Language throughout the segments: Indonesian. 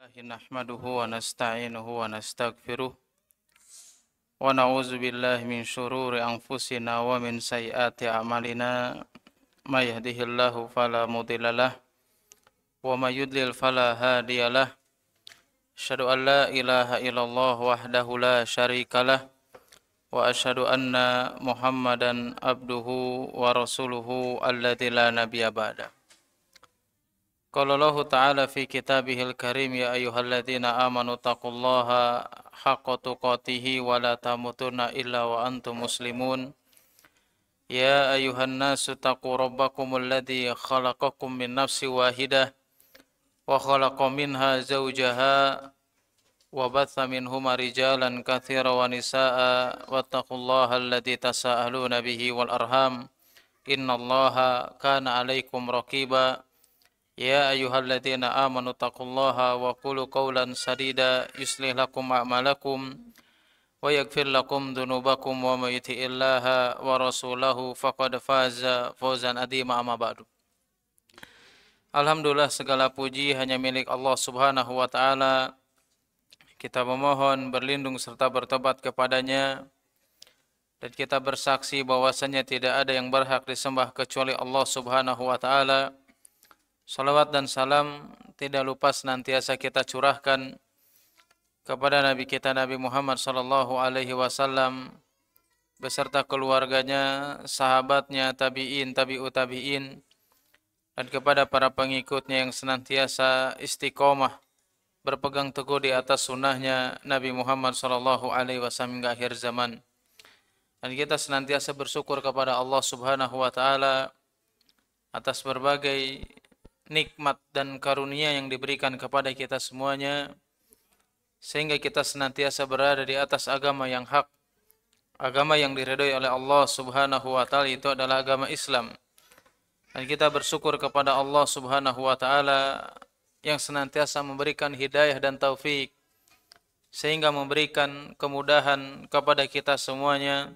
Nahmaduhu wa nasta'inuhu wa nastaghfiruh wa na'udzu billahi min syururi anfusina wa min sayyiati a'malina may yahdihillahu fala mudhillalah wa may yudlil fala hadiyalah asyhadu an la ilaha illallah wahdahu la syarikalah wa asyhadu anna Muhammadan abduhu wa rasuluhu alladzi la nabiyya ba'da. Qala Allah Ta'ala fi kitabihil karim ya ayyuhalladzina amanu taqullaha haqqa tuqatih wa la tamutunna illa wa antum muslimun. Ya ayyuhan nasu taqu rabbakumul ladzi khalaqakum min nafsin wahidah wa khalaqa minha zawjaha wa batha minhuma rijalan katsiran wa nisaa'a wattaqullaha alladzi tasaaluna bihi wal arham innallaha kana 'alaikum raqiba. Ya ayyuhalladzina amanu taqullaha wa qulu qawlan sadida yuslih lakum a'malakum wa yaghfir lakum dhunubakum wa may yuti'illaha wa rasulahu faqad faza fawzan 'azima amma ba'du. Alhamdulillah, segala puji hanya milik Allah Subhanahu wa taala. Kita memohon berlindung serta bertobat kepadanya, dan kita bersaksi bahwasanya tidak ada yang berhak disembah kecuali Allah Subhanahu wa taala. Salawat dan salam tidak lupa senantiasa kita curahkan kepada Nabi kita Nabi Muhammad sallallahu alaihi wasallam beserta keluarganya, sahabatnya, tabi'in, tabi'ut tabi'in, dan kepada para pengikutnya yang senantiasa istiqomah berpegang teguh di atas sunnahnya Nabi Muhammad sallallahu alaihi wasallam hingga akhir zaman. Dan kita senantiasa bersyukur kepada Allah Subhanahu wa taala atas berbagai nikmat dan karunia yang diberikan kepada kita semuanya, sehingga kita senantiasa berada di atas agama yang hak, agama yang diridhai oleh Allah Subhanahu wa taala, itu adalah agama Islam. Dan kita bersyukur kepada Allah Subhanahu wa taala yang senantiasa memberikan hidayah dan taufik, sehingga memberikan kemudahan kepada kita semuanya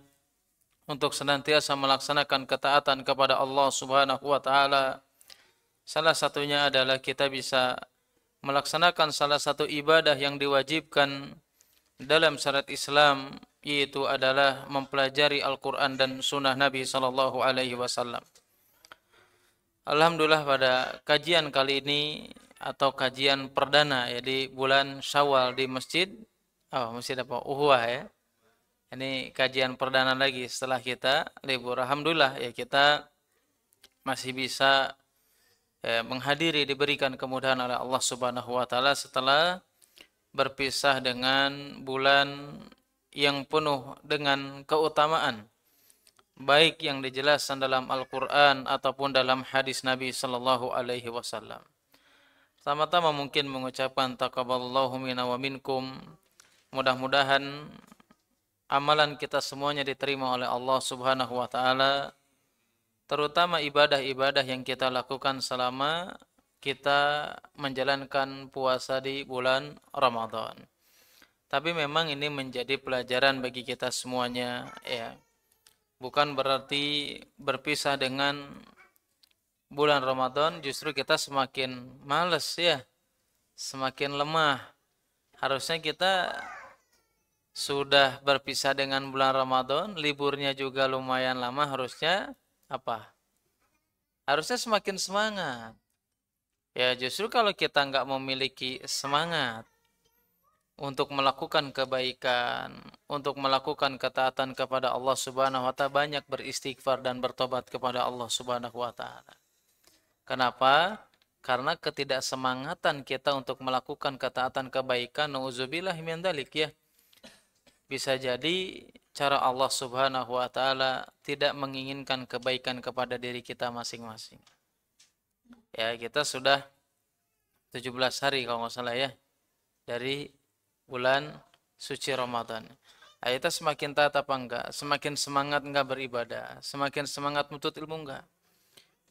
untuk senantiasa melaksanakan ketaatan kepada Allah Subhanahu wa taala. Salah satunya adalah kita bisa melaksanakan salah satu ibadah yang diwajibkan dalam syariat Islam, yaitu adalah mempelajari Al-Quran dan Sunnah Nabi Sallallahu Alaihi Wasallam. Alhamdulillah, pada kajian kali ini atau kajian perdana ya di bulan Syawal di masjid Uhuwah ya. Ini kajian perdana lagi setelah kita libur. Alhamdulillah ya, kita masih bisa menghadiri, diberikan kemudahan oleh Allah Subhanahu wa taala setelah berpisah dengan bulan yang penuh dengan keutamaan, baik yang dijelaskan dalam Al-Qur'an ataupun dalam hadis Nabi sallallahu alaihi wasallam. Pertama-tama mungkin mengucapkan taqabbalallahu minna wa minkum. Mudah-mudahan amalan kita semuanya diterima oleh Allah Subhanahu wa taala, terutama ibadah-ibadah yang kita lakukan selama kita menjalankan puasa di bulan Ramadan. Tapi memang ini menjadi pelajaran bagi kita semuanya ya. Bukan berarti berpisah dengan bulan Ramadan justru kita semakin malas ya, semakin lemah. Harusnya kita sudah berpisah dengan bulan Ramadan, liburnya juga lumayan lama, harusnya apa? Harusnya semakin semangat. Ya, justru kalau kita nggak memiliki semangat untuk melakukan kebaikan, untuk melakukan ketaatan kepada Allah Subhanahu wa taala, banyak beristighfar dan bertobat kepada Allah Subhanahu wa taala. Kenapa? Karena ketidaksemangatan kita untuk melakukan ketaatan kebaikan, nauzubillah min dzalik ya. Bisa jadi cara Allah Subhanahu wa taala tidak menginginkan kebaikan kepada diri kita masing-masing. Ya, kita sudah 17 hari kalau nggak salah ya dari bulan suci Ramadan. Kita semakin taat apa enggak? Semakin semangat enggak beribadah? Semakin semangat menuntut ilmu enggak?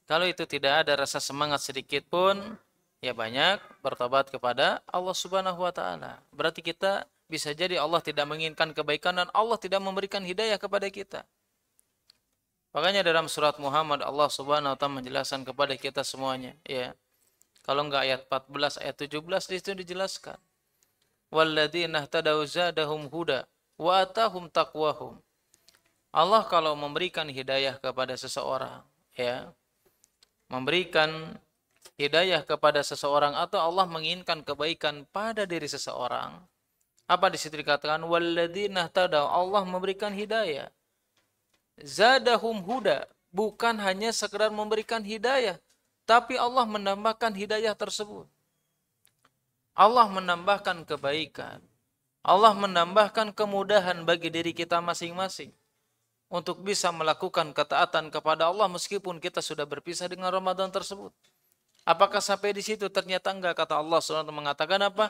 Kalau itu tidak ada rasa semangat sedikit pun, ya banyak bertobat kepada Allah Subhanahu wa taala. Berarti kita bisa jadi Allah tidak menginginkan kebaikan dan Allah tidak memberikan hidayah kepada kita. Makanya dalam surat Muhammad Allah Subhanahu wa taala menjelaskan kepada kita semuanya, ya. Kalau enggak ayat 14, ayat 17 di situ dijelaskan. Walladzina ihtadaw zadahum huda wa atahum taqwahum. Allah kalau memberikan hidayah kepada seseorang, ya, memberikan hidayah kepada seseorang atau Allah menginginkan kebaikan pada diri seseorang, apa di situ dikatakan walladzina ihtadaw, Allah memberikan hidayah. Zadahum huda, bukan hanya sekedar memberikan hidayah, tapi Allah menambahkan hidayah tersebut. Allah menambahkan kebaikan. Allah menambahkan kemudahan bagi diri kita masing-masing untuk bisa melakukan ketaatan kepada Allah meskipun kita sudah berpisah dengan Ramadan tersebut. Apakah sampai di situ? Ternyata enggak. Kata Allah SWT mengatakan apa?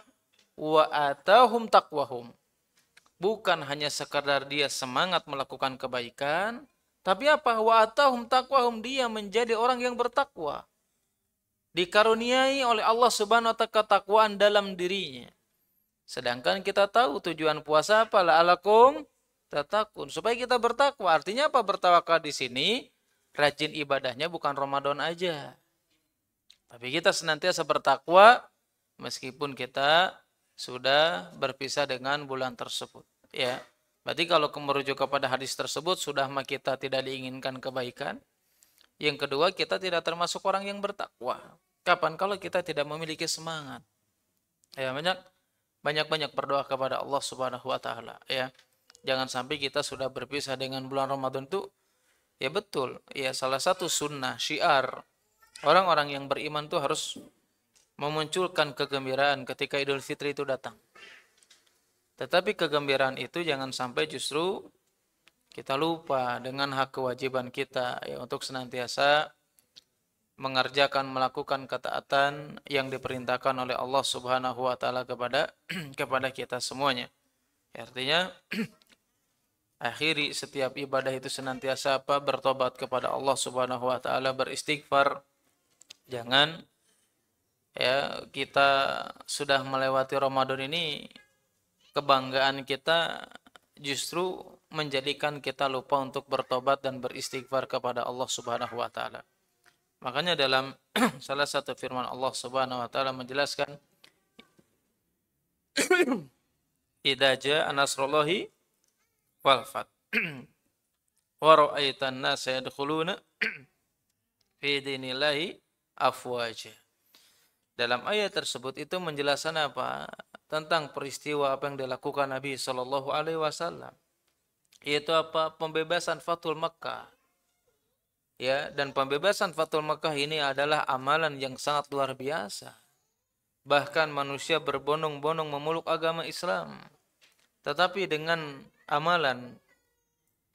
Wa atahum taqwahum. Bukan hanya sekadar dia semangat melakukan kebaikan, tapi apa? Wa atahum taqwahum, dia menjadi orang yang bertakwa. Dikaruniai oleh Allah Subhanahu wa taala ketakwaan dalam dirinya. Sedangkan kita tahu tujuan puasa apa? La'alakum tattaqun, supaya kita bertakwa. Artinya apa bertawakal di sini? Rajin ibadahnya bukan Ramadan aja. Tapi kita senantiasa bertakwa meskipun kita sudah berpisah dengan bulan tersebut, ya. Berarti kalau merujuk kepada hadis tersebut, sudah mah kita tidak diinginkan kebaikan. Yang kedua, kita tidak termasuk orang yang bertakwa. Kapan? Kalau kita tidak memiliki semangat. Ya, banyak berdoa kepada Allah Subhanahu wa taala, ya. Jangan sampai kita sudah berpisah dengan bulan Ramadan itu, ya betul, ya salah satu sunnah syiar orang-orang yang beriman tuh harus memunculkan kegembiraan ketika Idul Fitri itu datang. Tetapi kegembiraan itu jangan sampai justru kita lupa dengan hak kewajiban kita, ya, untuk senantiasa mengerjakan, melakukan ketaatan yang diperintahkan oleh Allah Subhanahu wa taala kepada kita semuanya. Ya, artinya akhiri setiap ibadah itu senantiasa bertobat kepada Allah Subhanahu wa taala, beristighfar. Jangan, ya, kita sudah melewati Ramadan ini, kebanggaan kita justru menjadikan kita lupa untuk bertobat dan beristighfar kepada Allah Subhanahu wa taala. Makanya dalam salah satu firman Allah Subhanahu wa taala menjelaskan, idza jaa nasrullahi wal fath wa ra'aitan nasa yadkhuluna fi dinillahi afwaja. Dalam ayat tersebut itu menjelaskan apa? Tentang peristiwa apa yang dilakukan Nabi Shallallahu alaihi wasallam. Yaitu apa? Pembebasan Fathul Makkah. Ya, dan pembebasan Fathul Makkah ini adalah amalan yang sangat luar biasa. Bahkan manusia berbondong-bondong memeluk agama Islam. Tetapi dengan amalan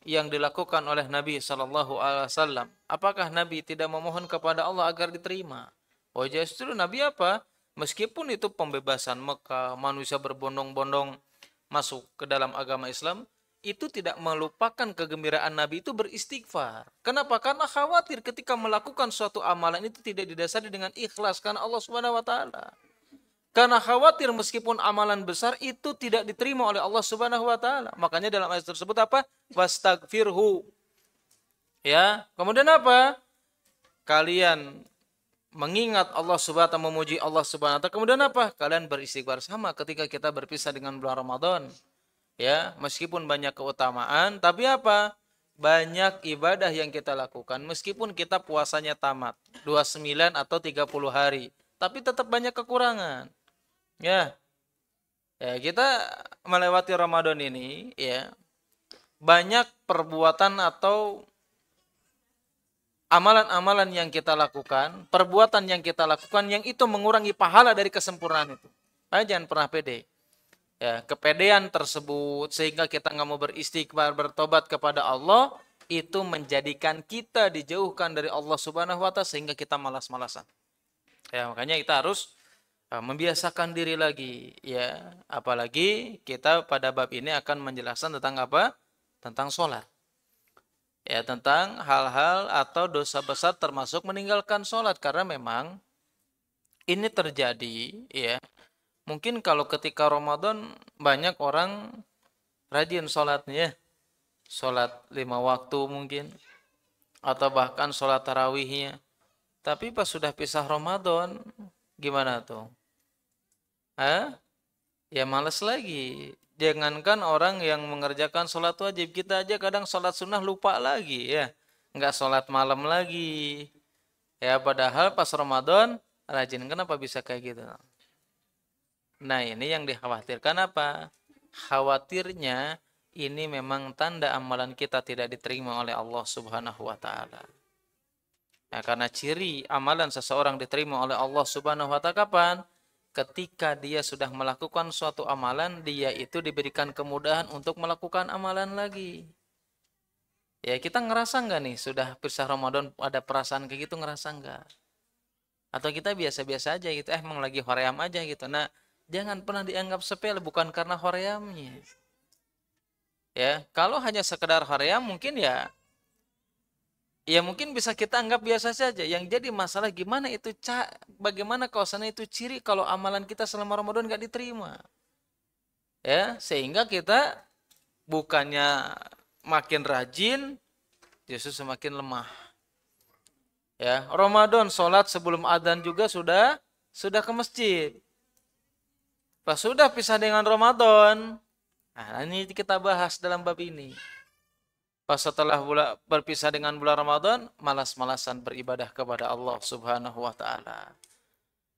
yang dilakukan oleh Nabi SAW, apakah Nabi tidak memohon kepada Allah agar diterima? Oh, justru Nabi apa? Meskipun itu pembebasan Mekah, manusia berbondong-bondong masuk ke dalam agama Islam, itu tidak melupakan kegembiraan Nabi itu beristighfar. Kenapa? Karena khawatir ketika melakukan suatu amalan itu tidak didasari dengan ikhlas karena Allah Subhanahu wa taala. Karena khawatir meskipun amalan besar itu tidak diterima oleh Allah Subhanahu wa taala. Makanya dalam ayat tersebut apa? Wastaghfirhu. Ya, kemudian apa? Kalian mengingat Allah Subhanahu wa taala, memuji Allah Subhanahu wa taala. Kemudian apa? Kalian beristighfar. Sama ketika kita berpisah dengan bulan Ramadan. Ya, meskipun banyak keutamaan, tapi apa? Banyak ibadah yang kita lakukan. Meskipun kita puasanya tamat 29 atau 30 hari, tapi tetap banyak kekurangan. Ya. Ya, kita melewati Ramadan ini, ya, banyak perbuatan atau amalan-amalan yang kita lakukan, perbuatan yang kita lakukan yang itu mengurangi pahala dari kesempurnaan itu. Jangan pernah pede. Ya, kepedean tersebut sehingga kita nggak mau beristighfar, bertobat kepada Allah, itu menjadikan kita dijauhkan dari Allah Subhanahu wa taala sehingga kita malas-malasan. Ya, makanya kita harus membiasakan diri lagi, ya. Apalagi kita pada bab ini akan menjelaskan tentang apa? Tentang sholat. Ya, tentang hal-hal atau dosa besar termasuk meninggalkan sholat, karena memang ini terjadi, ya. Mungkin kalau ketika Ramadan banyak orang rajin sholatnya, sholat 5 waktu mungkin, atau bahkan sholat tarawihnya. Tapi pas sudah pisah Ramadan, Gimana tuh? Hah? Ya malas lagi. Jangankan orang yang mengerjakan sholat wajib, kita aja kadang sholat sunnah lupa lagi ya. Nggak sholat malam lagi. Ya padahal pas Ramadan rajin. Kenapa bisa kayak gitu? Nah ini yang dikhawatirkan apa? Khawatirnya ini memang tanda amalan kita tidak diterima oleh Allah Subhanahu wa taala. Nah, karena ciri amalan seseorang diterima oleh Allah Subhanahu wa taala kapan? Ketika dia sudah melakukan suatu amalan, dia itu diberikan kemudahan untuk melakukan amalan lagi. Ya, kita ngerasa nggak nih sudah pisah Ramadan ada perasaan kayak gitu, ngerasa nggak? Atau kita biasa-biasa aja gitu, emang lagi hoream aja gitu. Nah, jangan pernah dianggap sepele bukan karena horeamnya. Ya, kalau hanya sekedar hoream mungkin ya mungkin bisa kita anggap biasa saja. Yang jadi masalah gimana itu bagaimana kawasannya itu ciri kalau amalan kita selama Ramadan nggak diterima. Ya, sehingga kita bukannya makin rajin, justru semakin lemah. Ya, Ramadan sholat sebelum adzan juga sudah ke masjid. Pas sudah pisah dengan Ramadan, nah ini kita bahas dalam bab ini. Pas setelah berpisah dengan bulan Ramadan, malas-malasan beribadah kepada Allah Subhanahu wa taala.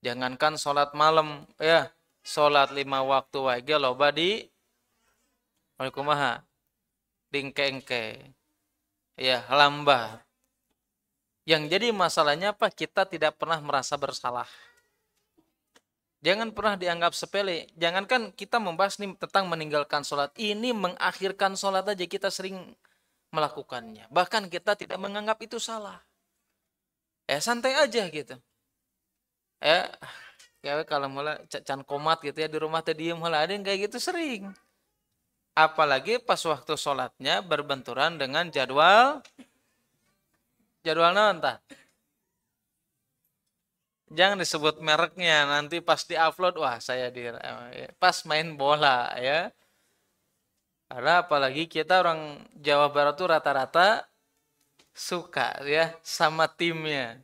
Jangankan sholat malam, ya, sholat 5 waktu wae loba di kumaha? Dingke-engke. Ya, lambat. Yang jadi masalahnya apa? Kita tidak pernah merasa bersalah. Jangan pernah dianggap sepele. Jangankan kita membahas nih tentang meninggalkan sholat. Ini mengakhirkan sholat aja kita sering melakukannya. Bahkan kita tidak menganggap itu salah. Santai aja gitu. Ya kalau mulai can komat gitu ya di rumah teh diem mulai ada yang kayak gitu sering. Apalagi pas waktu sholatnya berbenturan dengan jadwal naon tah? Jangan disebut mereknya, nanti pas di-upload wah saya pas main bola ya. Karena apalagi kita orang Jawa Barat tuh rata-rata suka ya sama timnya.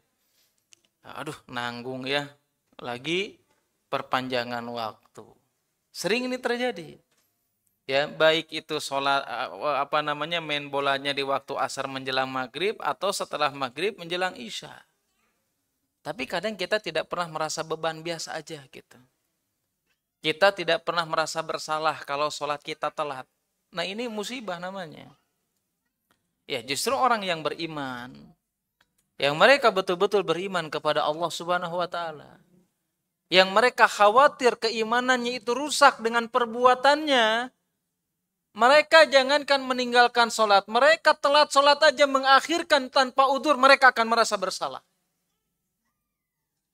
Aduh, nanggung ya. Lagi perpanjangan waktu. Sering ini terjadi. Ya, baik itu sholat main bolanya di waktu asar menjelang maghrib atau setelah maghrib menjelang isya. Tapi kadang kita tidak pernah merasa beban, biasa aja gitu. Kita tidak pernah merasa bersalah kalau sholat kita telat. Nah ini musibah namanya. Ya justru orang yang beriman, yang mereka betul-betul beriman kepada Allah Subhanahu wa taala, yang mereka khawatir keimanannya itu rusak dengan perbuatannya, mereka jangankan meninggalkan sholat, mereka telat sholat aja mengakhirkan tanpa udzur, mereka akan merasa bersalah.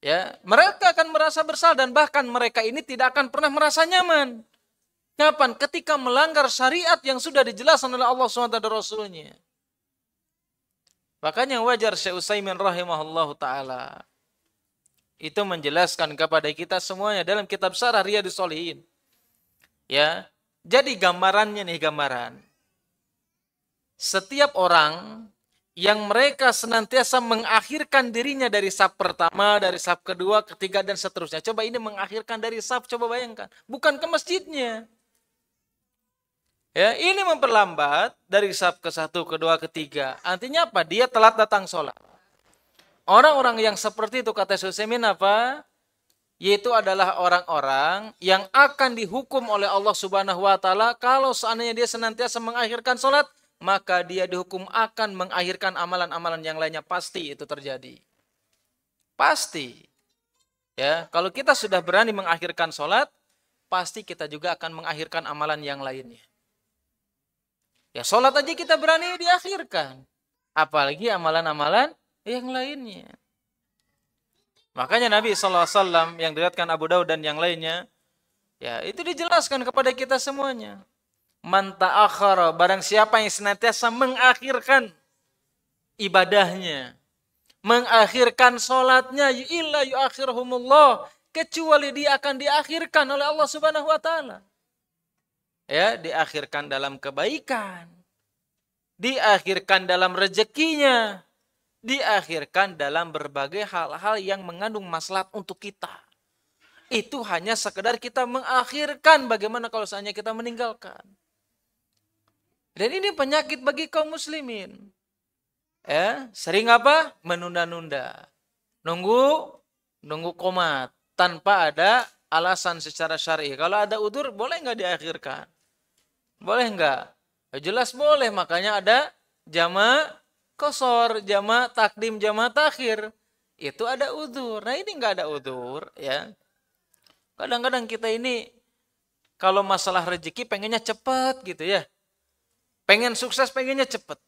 Ya, mereka akan merasa bersalah dan bahkan mereka ini tidak akan pernah merasa nyaman. Kapan? Ketika melanggar syariat yang sudah dijelaskan oleh Allah SWT dan Rasulnya. Makanya wajar Syekh Utsaimin rahimahullahu ta'ala itu menjelaskan kepada kita semuanya dalam kitab Syarah Riyadhus Shalihin. Ya, jadi gambarannya nih gambaran. Setiap orang yang mereka senantiasa mengakhirkan dirinya dari saf pertama, dari saf kedua, ketiga, dan seterusnya. Coba ini mengakhirkan dari saf, coba bayangkan. Bukan ke masjidnya. Ya, ini memperlambat dari saf ke satu, kedua, ketiga. Artinya apa? Dia telat datang sholat. Orang-orang yang seperti itu kata Syekh apa? Yaitu adalah orang-orang yang akan dihukum oleh Allah Subhanahu wa taala kalau seandainya dia senantiasa mengakhirkan sholat, maka dia dihukum akan mengakhirkan amalan-amalan yang lainnya. Pasti itu terjadi. Pasti. Ya, kalau kita sudah berani mengakhirkan sholat, pasti kita juga akan mengakhirkan amalan yang lainnya. Ya, sholat aja kita berani diakhirkan. Apalagi amalan-amalan yang lainnya. Makanya Nabi SAW yang diriwayatkan Abu Daud dan yang lainnya, ya itu dijelaskan kepada kita semuanya. Man ta'akhara, barang siapa yang senantiasa mengakhirkan ibadahnya, mengakhirkan sholatnya, illa yuakhirhumullah, kecuali dia akan diakhirkan oleh Allah Subhanahu wa taala. Ya, diakhirkan dalam kebaikan, diakhirkan dalam rezekinya, diakhirkan dalam berbagai hal-hal yang mengandung maslahat untuk kita. Itu hanya sekedar kita mengakhirkan, bagaimana kalau seandainya kita meninggalkan. Dan ini penyakit bagi kaum muslimin. Sering apa? Menunda-nunda. Nunggu qomat tanpa ada alasan secara syar'i. Kalau ada udzur boleh nggak diakhirkan? Boleh nggak? Jelas boleh, makanya ada jama' qasar, jama' takdim, jama' takhir. Itu ada udzur. Nah, ini nggak ada udzur, ya. Kadang-kadang kita ini kalau masalah rezeki pengennya cepat gitu ya. Pengen sukses pengennya cepat.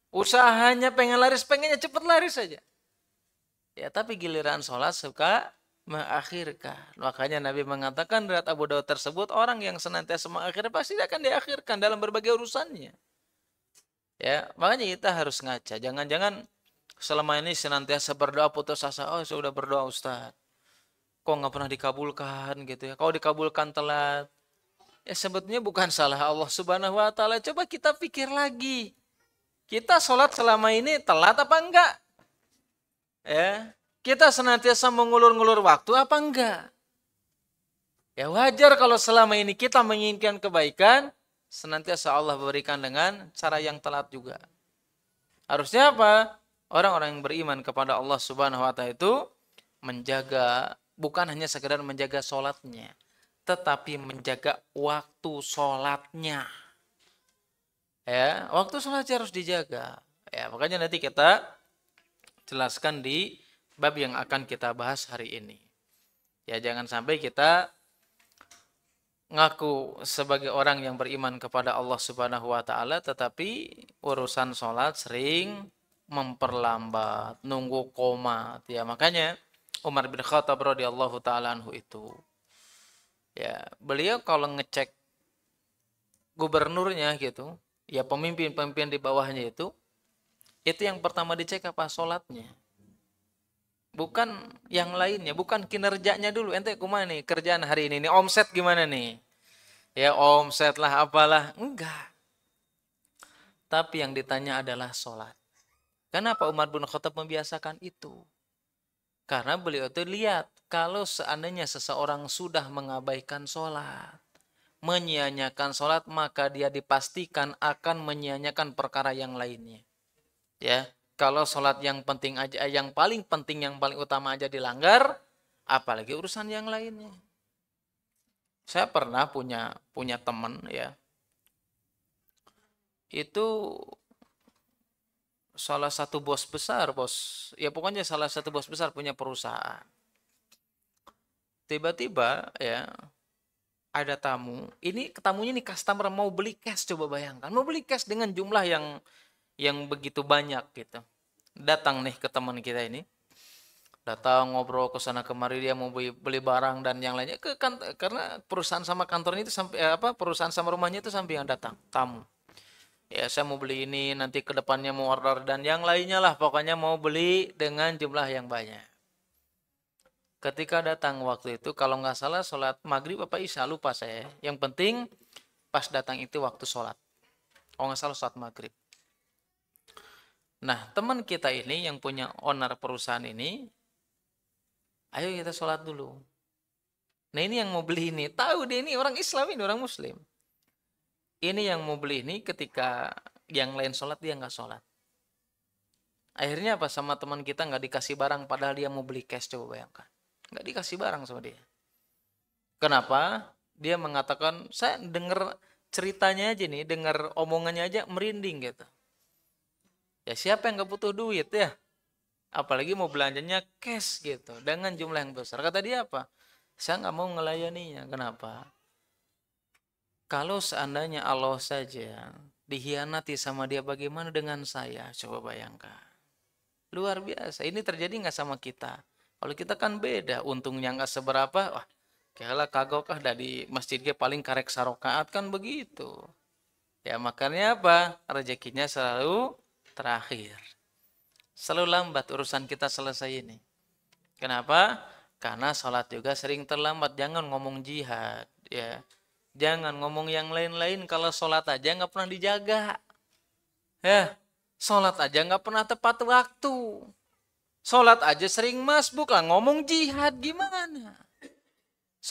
Usahanya pengen laris pengennya cepat laris saja. Ya, tapi giliran sholat suka mengakhirkan. Makanya Nabi mengatakan riwayat Abu Daud tersebut, orang yang senantiasa mengakhirkan pasti akan diakhirkan dalam berbagai urusannya. Ya, makanya kita harus ngaca. Jangan-jangan selama ini senantiasa berdoa putus asa. Oh, sudah berdoa Ustaz. Kok nggak pernah dikabulkan gitu ya. Kalau dikabulkan telat. Ya sebetulnya bukan salah Allah Subhanahu wa taala. Coba kita pikir lagi. Kita sholat selama ini telat apa enggak? Ya, kita senantiasa mengulur-ngulur waktu apa enggak? Ya wajar kalau selama ini kita menginginkan kebaikan, senantiasa Allah berikan dengan cara yang telat juga. Harusnya apa? Orang-orang yang beriman kepada Allah Subhanahu wa taala itu menjaga, bukan hanya sekedar menjaga sholatnya, tetapi menjaga waktu sholatnya. Ya, waktu sholatnya harus dijaga. Ya, makanya nanti kita jelaskan di bab yang akan kita bahas hari ini. Ya, jangan sampai kita ngaku sebagai orang yang beriman kepada Allah Subhanahu wa taala tetapi urusan sholat sering memperlambat, nunggu qomat. Ya, makanya Umar bin Khattab radhiyallahu taala anhu itu, ya, beliau kalau ngecek gubernurnya gitu, ya pemimpin-pemimpin di bawahnya itu yang pertama dicek apa? Sholatnya. Bukan yang lainnya, bukan kinerjanya dulu. Ente kumaha nih kerjaan hari ini? Omset gimana nih? Ya omset lah apalah. Enggak. Tapi yang ditanya adalah sholat. Kenapa Umar bin Khattab membiasakan itu? Karena beliau itu lihat, kalau seandainya seseorang sudah mengabaikan sholat, menyia-nyiakan sholat, maka dia dipastikan akan menyia-nyiakan perkara yang lainnya. Ya, kalau sholat yang penting aja, yang paling penting, yang paling utama aja dilanggar, apalagi urusan yang lainnya. Saya pernah punya teman ya, itu salah satu bos besar, ya pokoknya salah satu bos besar punya perusahaan. Tiba-tiba ya ada tamu, ini tamunya nih customer mau beli cash, coba bayangkan, mau beli cash dengan jumlah yang begitu banyak gitu. Datang nih ke teman kita ini, datang ngobrol ke sana kemari, dia mau beli barang dan yang lainnya karena perusahaan sama kantornya itu sampai perusahaan sama rumahnya itu sampai yang datang tamu. Ya saya mau beli ini, nanti ke depannya mau order dan yang lainnya lah, pokoknya mau beli dengan jumlah yang banyak. Ketika datang waktu itu, kalau nggak salah sholat maghrib apa isya, lupa saya. Yang penting pas datang itu waktu sholat. Kalau nggak salah sholat maghrib. Nah, teman kita ini yang punya owner perusahaan ini, ayo kita sholat dulu. Nah, ini yang mau beli ini, tahu dia ini orang Islam, ini orang Muslim. Ini yang mau beli ini ketika yang lain sholat, dia nggak sholat. Akhirnya apa? Sama teman kita nggak dikasih barang, padahal dia mau beli cash, coba bayangkan. Nggak dikasih barang sama dia. Kenapa? Dia mengatakan, saya dengar ceritanya aja nih, dengar omongannya aja merinding gitu. Ya siapa yang gak butuh duit ya? Apalagi mau belanjanya cash gitu. Dengan jumlah yang besar. Kata dia apa? Saya gak mau ngelayaninya. Kenapa? Kalau seandainya Allah saja dihianati sama dia, bagaimana dengan saya? Coba bayangkan. Luar biasa. Ini terjadi gak sama kita? Kalau kita kan beda. Untungnya gak seberapa. Wah, kayaklah kagokah dari masjidnya paling karek sarokaat kan begitu. Ya makanya apa? Rezekinya selalu terakhir. Selalu lambat urusan kita selesai ini. Kenapa? Karena sholat juga sering terlambat. Jangan ngomong jihad, ya. Jangan ngomong yang lain-lain. Kalau sholat aja nggak pernah dijaga, ya. Sholat aja nggak pernah tepat waktu. Sholat aja sering masbuk lah. Ngomong jihad gimana?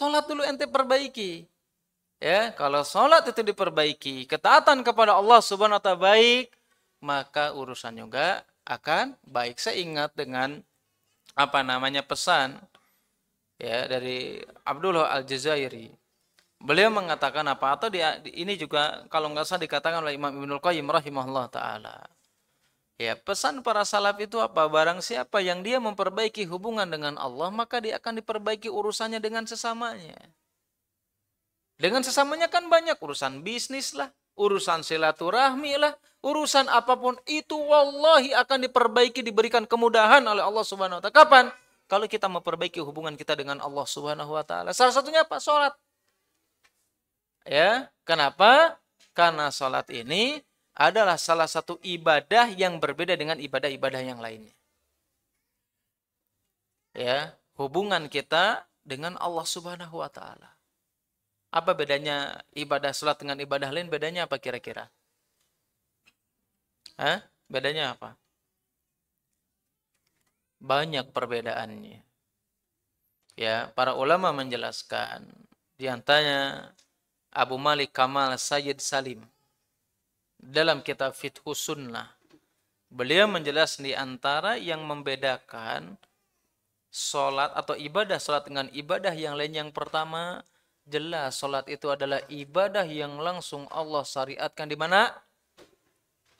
Sholat dulu ente perbaiki. Ya, kalau sholat itu diperbaiki, ketaatan kepada Allah Subhanahu wa ta'ala baik, maka urusan juga akan baik. Saya ingat dengan pesan ya dari Abdullah Al-Jazairi. Beliau mengatakan atau ini juga kalau nggak salah dikatakan oleh Imam Ibnul Qayyim rahimahullah taala. Ya, pesan para salaf itu apa? Barang siapa yang dia memperbaiki hubungan dengan Allah, maka dia akan diperbaiki urusannya dengan sesamanya. Dengan sesamanya kan banyak urusan bisnis lah, urusan silaturahmi lah, urusan apapun itu wallahi akan diperbaiki, diberikan kemudahan oleh Allah Subhanahu wa taala. Kapan? Kalau kita memperbaiki hubungan kita dengan Allah Subhanahu wa taala. Salah satunya apa? Salat. Ya, kenapa? Karena salat ini adalah salah satu ibadah yang berbeda dengan ibadah-ibadah yang lainnya. Ya, hubungan kita dengan Allah Subhanahu wa taala. Apa bedanya ibadah salat dengan ibadah lain? Bedanya apa kira-kira? Bedanya apa? Banyak perbedaannya. Ya, para ulama menjelaskan, di antaranya Abu Malik Kamal Sayyid Salim dalam kitab Fiqhus Sunnah. Beliau menjelaskan di antara yang membedakan salat atau ibadah salat dengan ibadah yang lain, yang pertama, jelas salat itu adalah ibadah yang langsung Allah syariatkan di mana?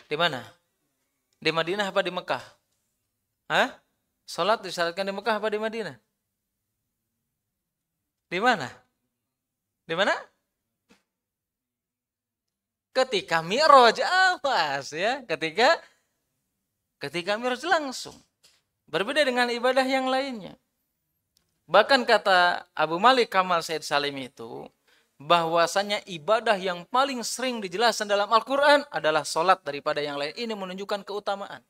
Di mana? Di Madinah apa di Mekah? Salat disyariatkan di Mekah apa di Madinah? Di mana? Di mana? Ketika Mi'raj, awas ya, ketika Mi'raj langsung. Berbeda dengan ibadah yang lainnya. Bahkan kata Abu Malik Kamal Sayyid Salim itu, bahwasanya ibadah yang paling sering dijelaskan dalam Al-Quran adalah sholat daripada yang lain. Ini menunjukkan keutamaan.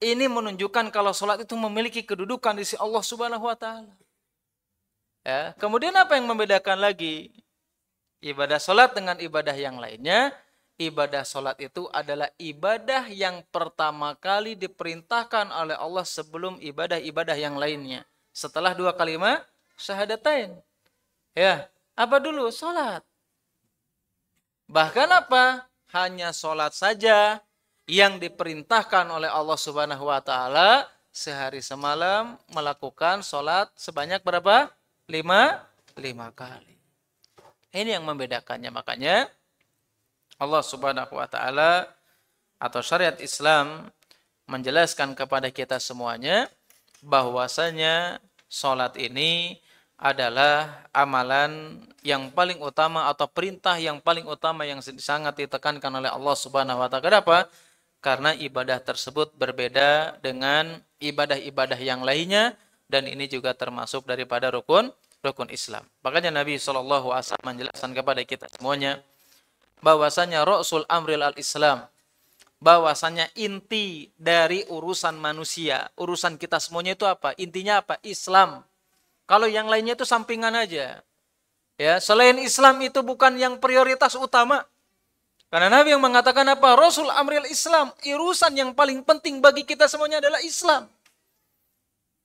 Ini menunjukkan kalau sholat itu memiliki kedudukan di sisi Allah Subhanahu wa ta'ala. Ya, kemudian apa yang membedakan lagi ibadah sholat dengan ibadah yang lainnya? Ibadah sholat itu adalah ibadah yang pertama kali diperintahkan oleh Allah sebelum ibadah-ibadah yang lainnya. Setelah dua kalimat syahadatain. Ya, apa dulu? Sholat. Bahkan apa? Hanya sholat saja yang diperintahkan oleh Allah Subhanahu wa ta'ala sehari semalam melakukan sholat sebanyak berapa? 5 kali. Ini yang membedakannya. Makanya Allah Subhanahu wa ta'ala atau syariat Islam menjelaskan kepada kita semuanya bahwasanya sholat ini adalah amalan yang paling utama atau perintah yang paling utama yang sangat ditekankan oleh Allah Subhanahu wa ta'ala. Kenapa? Karena ibadah tersebut berbeda dengan ibadah-ibadah yang lainnya, dan ini juga termasuk daripada rukun Islam. Makanya Nabi SAW menjelaskan kepada kita semuanya bahwasanya Rasul Amril al-Islam, bahwasanya inti dari urusan manusia, urusan kita semuanya itu apa? Intinya apa? Islam. Kalau yang lainnya itu sampingan aja. Ya, selain Islam itu bukan yang prioritas utama. Karena Nabi yang mengatakan apa? Rasul Amril Islam, urusan yang paling penting bagi kita semuanya adalah Islam.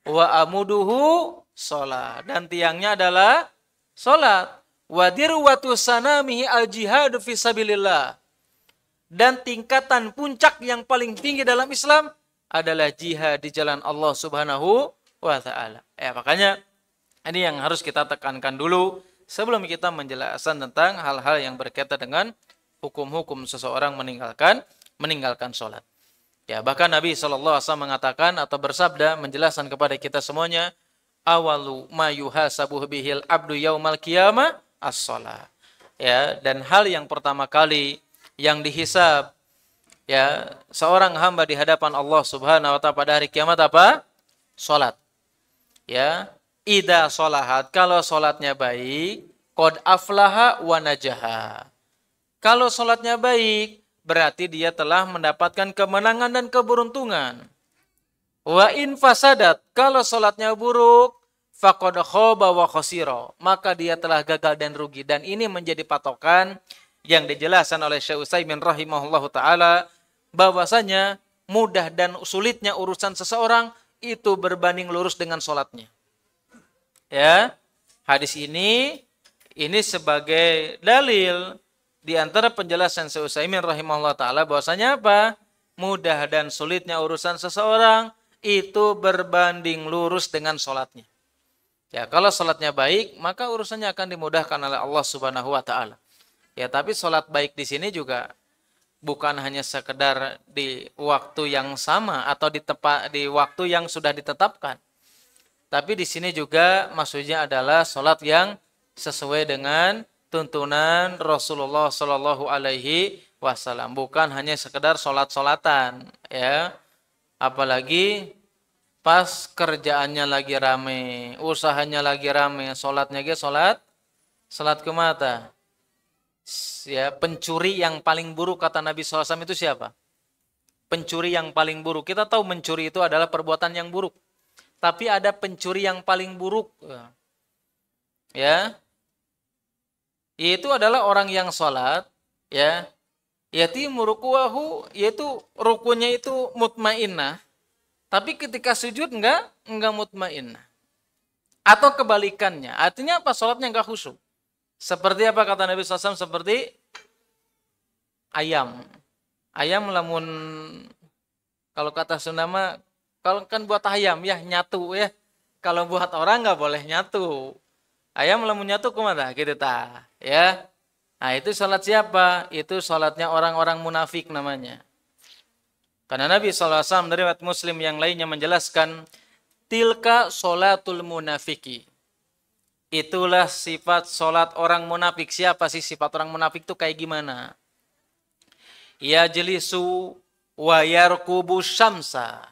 Wa amuduhu sholat, dan tiangnya adalah sholat. Wa dirwatu sanamihi al-jihad fi sabilillah, dan tingkatan puncak yang paling tinggi dalam Islam adalah jihad di jalan Allah Subhanahu wa ta'ala. Makanya ini yang harus kita tekankan dulu sebelum kita menjelaskan tentang hal-hal yang berkaitan dengan hukum-hukum seseorang meninggalkan sholat. Ya, bahkan Nabi SAW mengatakan atau bersabda menjelaskan kepada kita semuanya, awalu ma yuhasabu bihil abdu yaumal qiyamah as-shalah. Ya, dan hal yang pertama kali yang dihisab ya seorang hamba di hadapan Allah Subhanahu wa ta'ala pada hari kiamat apa? Salat. Ya, idza sholahat, kalau salatnya baik, qad aflaha wa najaha. Kalau salatnya baik, berarti dia telah mendapatkan kemenangan dan keberuntungan. Wa in fasadat, kalau salatnya buruk, faqad khaba wa khasira, maka dia telah gagal dan rugi. Dan ini menjadi patokan yang dijelaskan oleh Syekh Utsaimin rahimahullahu taala, bahwasanya mudah dan sulitnya urusan seseorang itu berbanding lurus dengan salatnya. Ya, Hadis ini sebagai dalil di antara penjelasan Syekh Utsaimin rahimahullah taala bahwasanya apa? Mudah dan sulitnya urusan seseorang itu berbanding lurus dengan sholatnya. Ya, kalau sholatnya baik, maka urusannya akan dimudahkan oleh Allah Subhanahu wa taala. Ya, tapi sholat baik di sini juga bukan hanya sekedar di waktu yang sama atau di waktu yang sudah ditetapkan. Tapi di sini juga maksudnya adalah sholat yang sesuai dengan tuntunan Rasulullah Shallallahu Alaihi Wasallam, bukan hanya sekedar sholat-sholatan, ya. Apalagi pas kerjaannya lagi rame, usahanya lagi rame, sholatnya ge sholat ke mata. Ya, pencuri yang paling buruk kata Nabi SAW itu siapa? Pencuri yang paling buruk. Kita tahu mencuri itu adalah perbuatan yang buruk. Tapi ada pencuri yang paling buruk. Ya. Itu adalah orang yang sholat. Ya. Yaitu murukuahu, yaitu rukunya itu mutmainnah. Tapi ketika sujud enggak mutmainnah. Atau kebalikannya. Artinya apa? Sholatnya enggak khusyuk. Seperti apa kata Nabi SAW? Seperti ayam. Ayam lamun, kalau kata Sunda mah, kalau kan buat ayam ya nyatu ya. Kalau buat orang nggak boleh nyatu. Ayam lamun nyatu kumata gitu ta, ya. Nah itu sholat siapa? Itu sholatnya orang-orang munafik namanya. Karena Nabi SAW dari riwayat Muslim yang lainnya menjelaskan, tilka sholatul munafiki. Itulah sifat sholat orang munafik. Siapa sih sifat orang munafik itu kayak gimana? Yajlisu wa yarkubu syamsa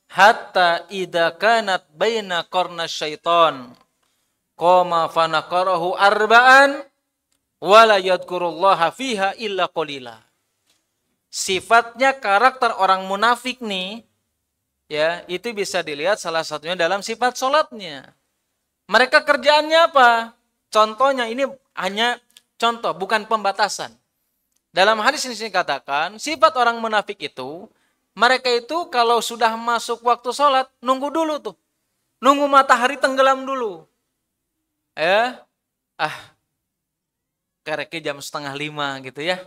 hatta idza kanat baina qarna syaiton qama fanaqarahu arba'an wala yadhkurullaha fiha illa qalila. Sifatnya karakter orang munafik nih, ya, itu bisa dilihat salah satunya dalam sifat sholatnya. Mereka kerjaannya apa? Contohnya ini hanya contoh, bukan pembatasan. Dalam hadis ini dikatakan, sifat orang munafik itu, mereka itu kalau sudah masuk waktu sholat, nunggu dulu tuh. Nunggu matahari tenggelam dulu. Ya, kareknya jam 4:30 gitu ya.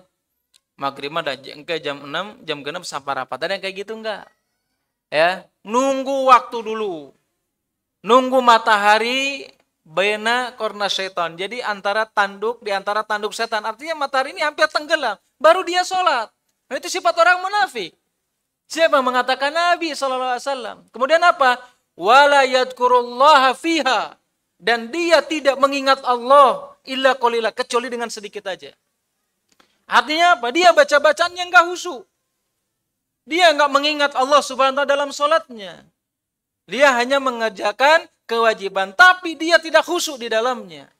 Maghrib ada jam 6, jam genep sampai rapat. Ada yang kayak gitu enggak? Ya, nunggu waktu dulu. Nunggu matahari baina korna syaitan. Jadi di antara tanduk setan. Artinya matahari ini hampir tenggelam. Baru dia sholat. Nah, itu sifat orang munafik. Siapa mengatakan Nabi SAW. Kemudian apa? Wala yadkurullaha fiha. Dan dia tidak mengingat Allah illa qalila, kecuali dengan sedikit aja. Artinya apa? Dia baca-bacaannya enggak khusyuk. Dia enggak mengingat Allah Subhanahu wa taala dalam sholatnya. Dia hanya mengerjakan kewajiban, tapi dia tidak khusyuk di dalamnya.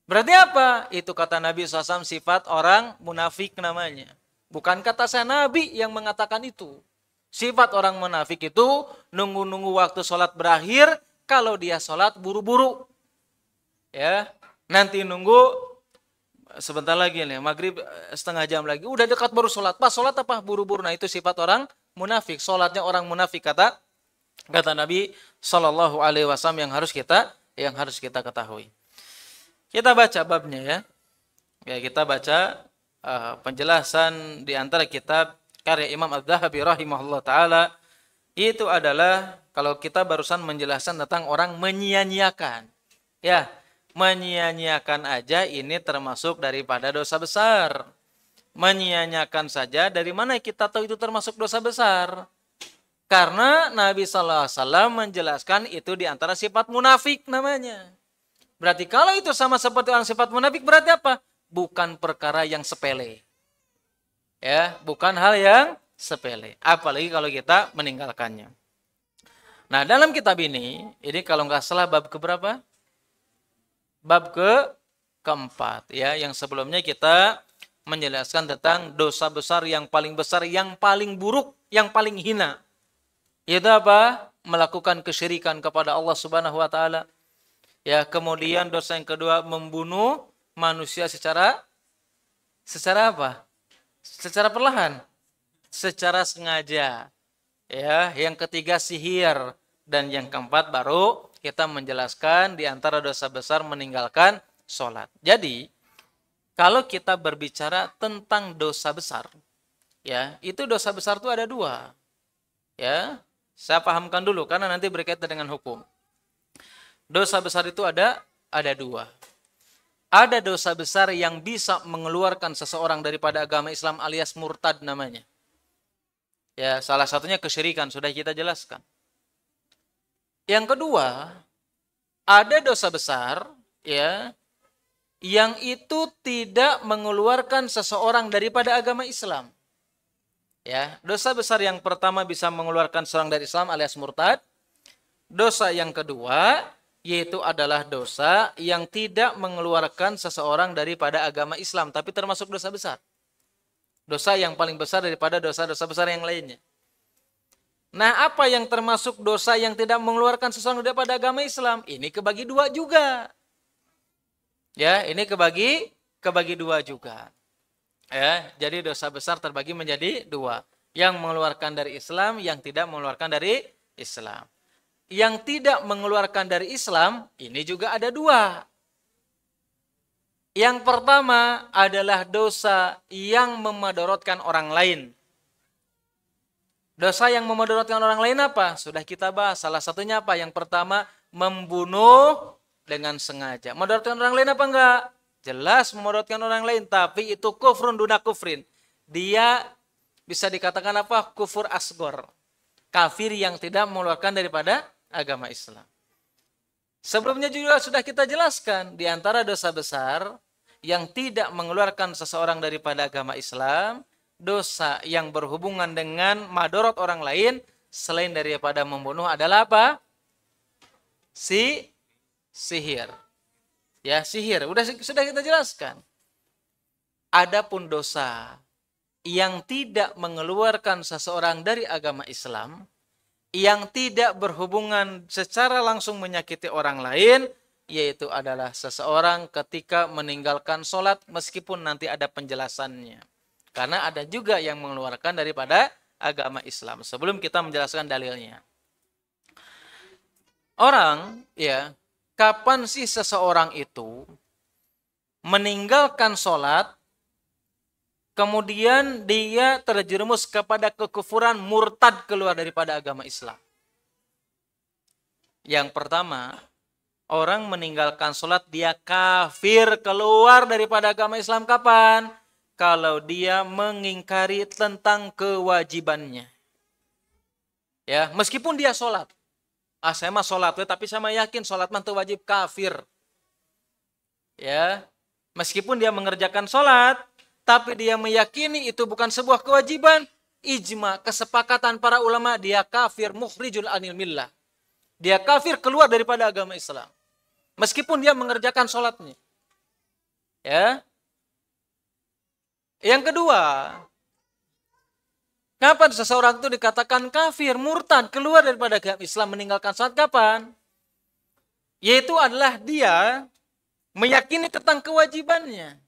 Berarti apa? Itu kata Nabi SAW sifat orang munafik namanya. Bukan kata saya Nabi yang mengatakan itu. Sifat orang munafik itu nunggu-nunggu waktu sholat berakhir, kalau dia sholat buru-buru. Ya, nanti nunggu sebentar lagi nih, maghrib setengah jam lagi, udah dekat baru sholat. Pas sholat apa? Buru-buru. Nah itu sifat orang munafik. Sholatnya orang munafik kata Nabi Shallallahu Alaihi Wasallam yang harus kita ketahui. Kita baca babnya ya. Ya kita baca penjelasan di antara kitab karya Imam Az-Zahabi rahimahullah taala. Itu adalah kalau kita barusan menjelaskan tentang orang menyia-nyiakan. Ya, menyia-nyiakan aja ini termasuk daripada dosa besar. Menyia-nyiakan saja, dari mana kita tahu itu termasuk dosa besar? Karena Nabi SAW menjelaskan itu di antara sifat munafik namanya. Berarti kalau itu sama seperti orang sifat munafik, berarti apa? Bukan perkara yang sepele. Ya, bukan hal yang sepele. Apalagi kalau kita meninggalkannya. Nah, dalam kitab ini kalau nggak salah bab keberapa? Bab keempat. Ya, yang sebelumnya kita menjelaskan tentang dosa besar, yang paling buruk, yang paling hina. Itu apa? Melakukan kesyirikan kepada Allah Subhanahu wa taala. Ya, kemudian dosa yang kedua membunuh manusia secara apa? Secara perlahan, secara sengaja. Ya, yang ketiga sihir, dan yang keempat baru kita menjelaskan di antara dosa besar meninggalkan sholat. Jadi, kalau kita berbicara tentang dosa besar, ya, itu dosa besar itu ada dua. Ya, saya pahamkan dulu karena nanti berkaitan dengan hukum. Dosa besar itu ada dua. Ada dosa besar yang bisa mengeluarkan seseorang daripada agama Islam alias murtad namanya. Ya, salah satunya kesyirikan, sudah kita jelaskan. Yang kedua, ada dosa besar ya yang itu tidak mengeluarkan seseorang daripada agama Islam. Ya, dosa besar yang pertama bisa mengeluarkan seseorang dari Islam alias murtad. Dosa yang kedua yaitu adalah dosa yang tidak mengeluarkan seseorang daripada agama Islam, tapi termasuk dosa besar. Dosa yang paling besar daripada dosa-dosa besar yang lainnya. Nah, apa yang termasuk dosa yang tidak mengeluarkan seseorang daripada agama Islam? Ini kebagi dua juga. Ya, ini kebagi dua juga. Ya, jadi dosa besar terbagi menjadi dua. Yang mengeluarkan dari Islam, yang tidak mengeluarkan dari Islam. Yang tidak mengeluarkan dari Islam, ini juga ada dua. Yang pertama adalah dosa yang memadorotkan orang lain. Dosa yang memadorotkan orang lain apa? Sudah kita bahas. Salah satunya apa? Yang pertama, membunuh dengan sengaja. Memadorotkan orang lain apa enggak? Jelas memadorotkan orang lain, tapi itu kufrun duna kufrin. Dia bisa dikatakan apa? Kufur asgor. Kafir yang tidak mengeluarkan daripada agama Islam. Sebelumnya juga sudah kita jelaskan, di antara dosa besar yang tidak mengeluarkan seseorang daripada agama Islam, dosa yang berhubungan dengan madorot orang lain selain daripada membunuh adalah apa? Sihir. Ya, sihir. Sudah kita jelaskan. Adapun dosa yang tidak mengeluarkan seseorang dari agama Islam, yang tidak berhubungan secara langsung menyakiti orang lain, yaitu adalah seseorang ketika meninggalkan sholat meskipun nanti ada penjelasannya. Karena ada juga yang mengeluarkan daripada agama Islam. Sebelum kita menjelaskan dalilnya. Orang, ya, kapan sih seseorang itu meninggalkan sholat, kemudian dia terjerumus kepada kekufuran, murtad keluar daripada agama Islam? Yang pertama, orang meninggalkan sholat, dia kafir keluar daripada agama Islam kapan? Kalau dia mengingkari tentang kewajibannya. Ya, meskipun dia sholat. Saya mah sholat, tapi saya yakin sholat mah wajib, kafir. Ya, meskipun dia mengerjakan sholat, tapi dia meyakini itu bukan sebuah kewajiban, ijma, kesepakatan para ulama, dia kafir, mukhrijul anil millah. Dia kafir keluar daripada agama Islam. Meskipun dia mengerjakan sholatnya. Ya. Yang kedua, kapan seseorang itu dikatakan kafir, murtad, keluar daripada agama Islam, meninggalkan sholat kapan? Yaitu adalah dia meyakini tentang kewajibannya.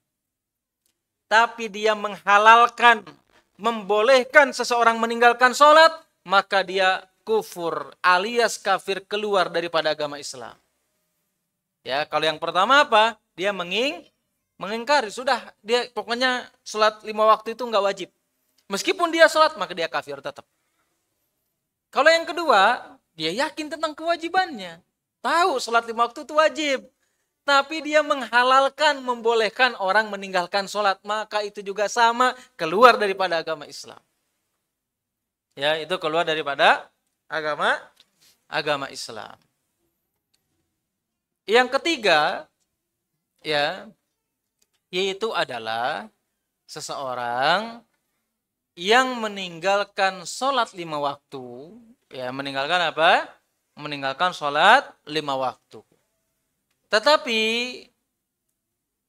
Tapi dia menghalalkan, membolehkan seseorang meninggalkan sholat, maka dia kufur alias kafir keluar daripada agama Islam. Ya, kalau yang pertama apa? Dia mengingkari, sudah dia pokoknya sholat 5 waktu itu enggak wajib. Meskipun dia sholat, maka dia kafir tetap. Kalau yang kedua, dia yakin tentang kewajibannya. Tahu sholat 5 waktu itu wajib. Tapi dia menghalalkan, membolehkan orang meninggalkan sholat. Maka itu juga sama, keluar daripada agama Islam. Ya, itu keluar daripada agama Islam. Yang ketiga, ya, yaitu adalah seseorang yang meninggalkan sholat 5 waktu. Ya, meninggalkan apa? Meninggalkan sholat 5 waktu. Tetapi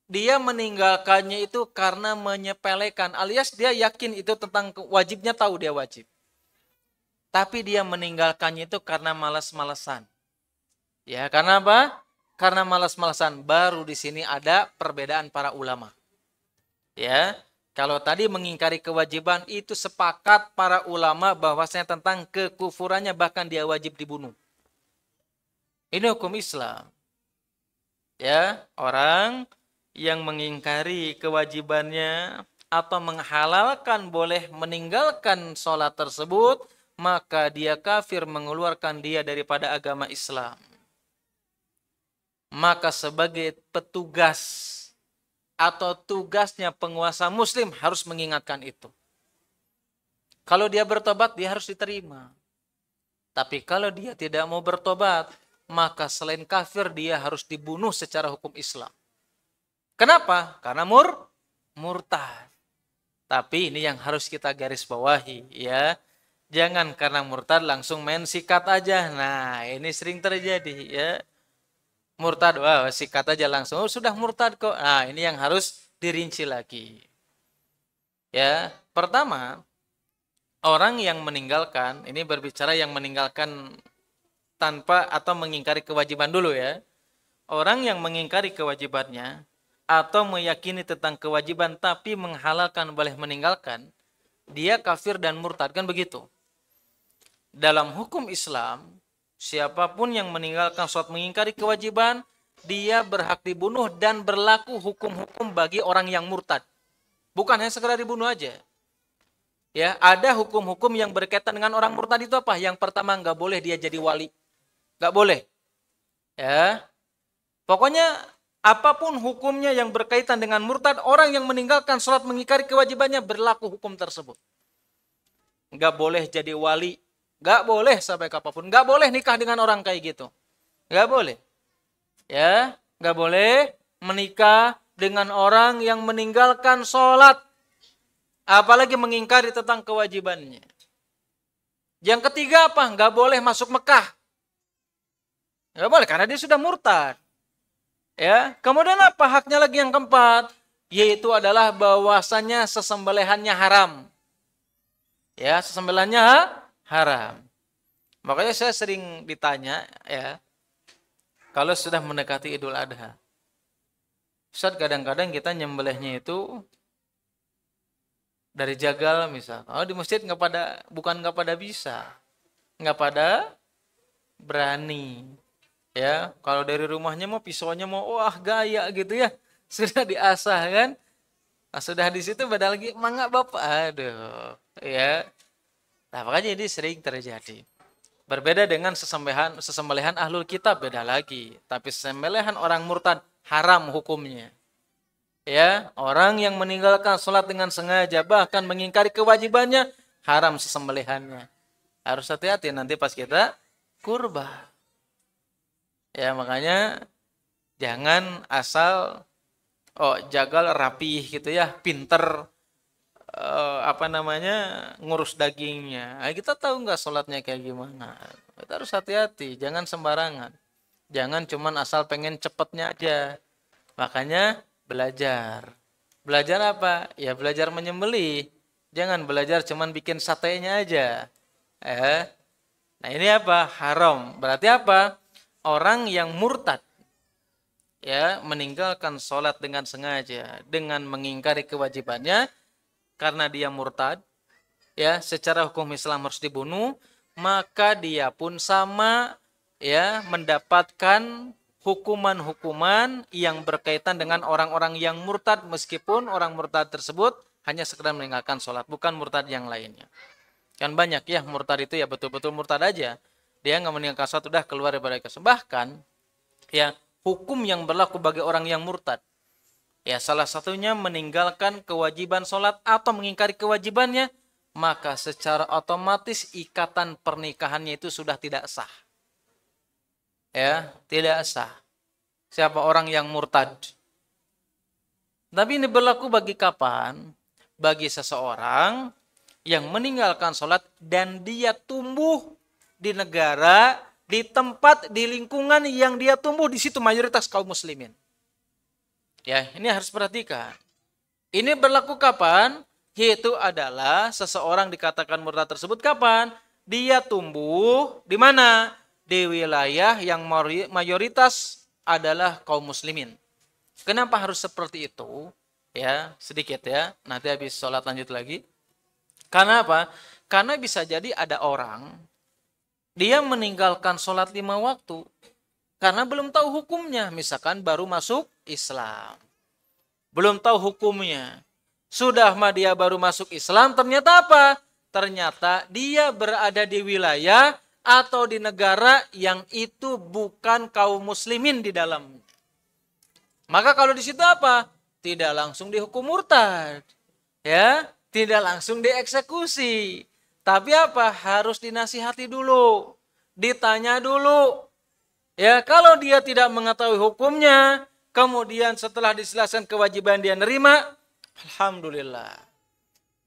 dia meninggalkannya itu karena menyepelekan, alias dia yakin itu tentang wajibnya, tahu dia wajib. Tapi dia meninggalkannya itu karena malas-malesan. Ya, karena apa? Karena malas-malesan. Baru di sini ada perbedaan para ulama. Ya, kalau tadi mengingkari kewajiban itu sepakat para ulama bahwasanya tentang kekufurannya, bahkan dia wajib dibunuh. Ini hukum Islam. Ya, orang yang mengingkari kewajibannya atau menghalalkan boleh meninggalkan sholat tersebut, maka dia kafir, mengeluarkan dia daripada agama Islam. Maka sebagai petugas atau tugasnya penguasa muslim harus mengingatkan itu. Kalau dia bertobat, dia harus diterima. Tapi kalau dia tidak mau bertobat, maka selain kafir dia harus dibunuh secara hukum Islam. Kenapa? Karena murtad. Tapi ini yang harus kita garis bawahi, ya. Jangan karena murtad langsung main sikat aja. Nah, ini sering terjadi, ya. Murtad, wah sikat aja langsung. Oh, sudah murtad kok. Nah, ini yang harus dirinci lagi. Ya, pertama, orang yang meninggalkan, ini berbicara yang meninggalkan tanpa atau mengingkari kewajiban dulu ya. Orang yang mengingkari kewajibannya atau meyakini tentang kewajiban tapi menghalalkan boleh meninggalkan, dia kafir dan murtad, kan begitu. Dalam hukum Islam, siapapun yang meninggalkan sholat mengingkari kewajiban, dia berhak dibunuh dan berlaku hukum-hukum bagi orang yang murtad. Bukan hanya sekedar dibunuh aja. Ya, ada hukum-hukum yang berkaitan dengan orang murtad itu apa? Yang pertama, nggak boleh dia jadi wali. Nggak boleh. Ya, pokoknya apapun hukumnya yang berkaitan dengan murtad, orang yang meninggalkan sholat mengingkari kewajibannya berlaku hukum tersebut. Nggak boleh jadi wali. Nggak boleh sampai kapanpun. Nggak boleh nikah dengan orang kayak gitu. Nggak boleh. Ya, nggak boleh menikah dengan orang yang meninggalkan sholat. Apalagi mengingkari tentang kewajibannya. Yang ketiga apa? Nggak boleh masuk Mekah. Nggak boleh karena dia sudah murtad. Ya, kemudian apa haknya lagi yang keempat? Yaitu adalah bahwasannya sesembelihannya haram. Ya, sesembelihannya haram. Makanya saya sering ditanya ya, kalau sudah mendekati Idul Adha. Ustaz, kadang-kadang kita nyembelihnya itu dari jagal misal. Oh, di masjid bukan nggak pada bisa. Nggak pada berani. Ya, kalau dari rumahnya mau pisaunya mau wah gaya gitu ya. Sudah diasah kan? Nah, sudah di situ beda lagi mangga Bapak. Aduh, ya. Nah, makanya ini sering terjadi. Berbeda dengan sesembelihan ahlul kitab beda lagi. Tapi sesembelihan orang murtad haram hukumnya. Ya, orang yang meninggalkan sholat dengan sengaja bahkan mengingkari kewajibannya haram sesembelihannya. Harus hati-hati nanti pas kita kurban. Ya, makanya jangan asal jagal rapih gitu ya, pinter ngurus dagingnya. Nah, kita tahu nggak sholatnya kayak gimana. Kita harus hati-hati, jangan sembarangan. Jangan cuman asal pengen cepetnya aja. Makanya belajar. Belajar apa? Ya belajar menyembelih. Jangan belajar cuman bikin satenya aja. Nah ini apa? Haram. Berarti apa? Orang yang murtad ya meninggalkan sholat dengan sengaja dengan mengingkari kewajibannya karena dia murtad ya secara hukum Islam harus dibunuh, maka dia pun sama ya mendapatkan hukuman-hukuman yang berkaitan dengan orang-orang yang murtad meskipun orang murtad tersebut hanya sekedar meninggalkan sholat, bukan murtad yang lainnya. Kan banyak ya murtad itu ya betul-betul murtad aja. Dia nggak meninggalkan sholat udah keluar daripada Islam. Bahkan ya hukum yang berlaku bagi orang yang murtad. Ya salah satunya meninggalkan kewajiban sholat atau mengingkari kewajibannya, maka secara otomatis ikatan pernikahannya itu sudah tidak sah. Ya, tidak sah. Siapa orang yang murtad? Tapi ini berlaku bagi kapan? Bagi seseorang yang meninggalkan sholat dan dia tumbuh di negara, di tempat, di lingkungan yang dia tumbuh di situ mayoritas kaum muslimin. Ya, ini harus perhatikan. Ini berlaku kapan? Yaitu adalah seseorang dikatakan murtad tersebut kapan? Dia tumbuh di mana? Di wilayah yang mayoritas adalah kaum muslimin. Kenapa harus seperti itu? Ya, sedikit ya. Nanti habis sholat lanjut lagi. Karena apa? Karena bisa jadi ada orang dia meninggalkan sholat 5 waktu. Karena belum tahu hukumnya. Misalkan baru masuk Islam. Belum tahu hukumnya. Sudah mah dia baru masuk Islam, ternyata apa? Ternyata dia berada di wilayah atau di negara yang itu bukan kaum muslimin di dalam. Maka kalau di situ apa? Tidak langsung dihukum murtad. Ya, tidak langsung dieksekusi. Tapi apa? Harus dinasihati dulu. Ditanya dulu. Ya, kalau dia tidak mengetahui hukumnya, kemudian setelah dijelaskan kewajiban dia nerima, alhamdulillah.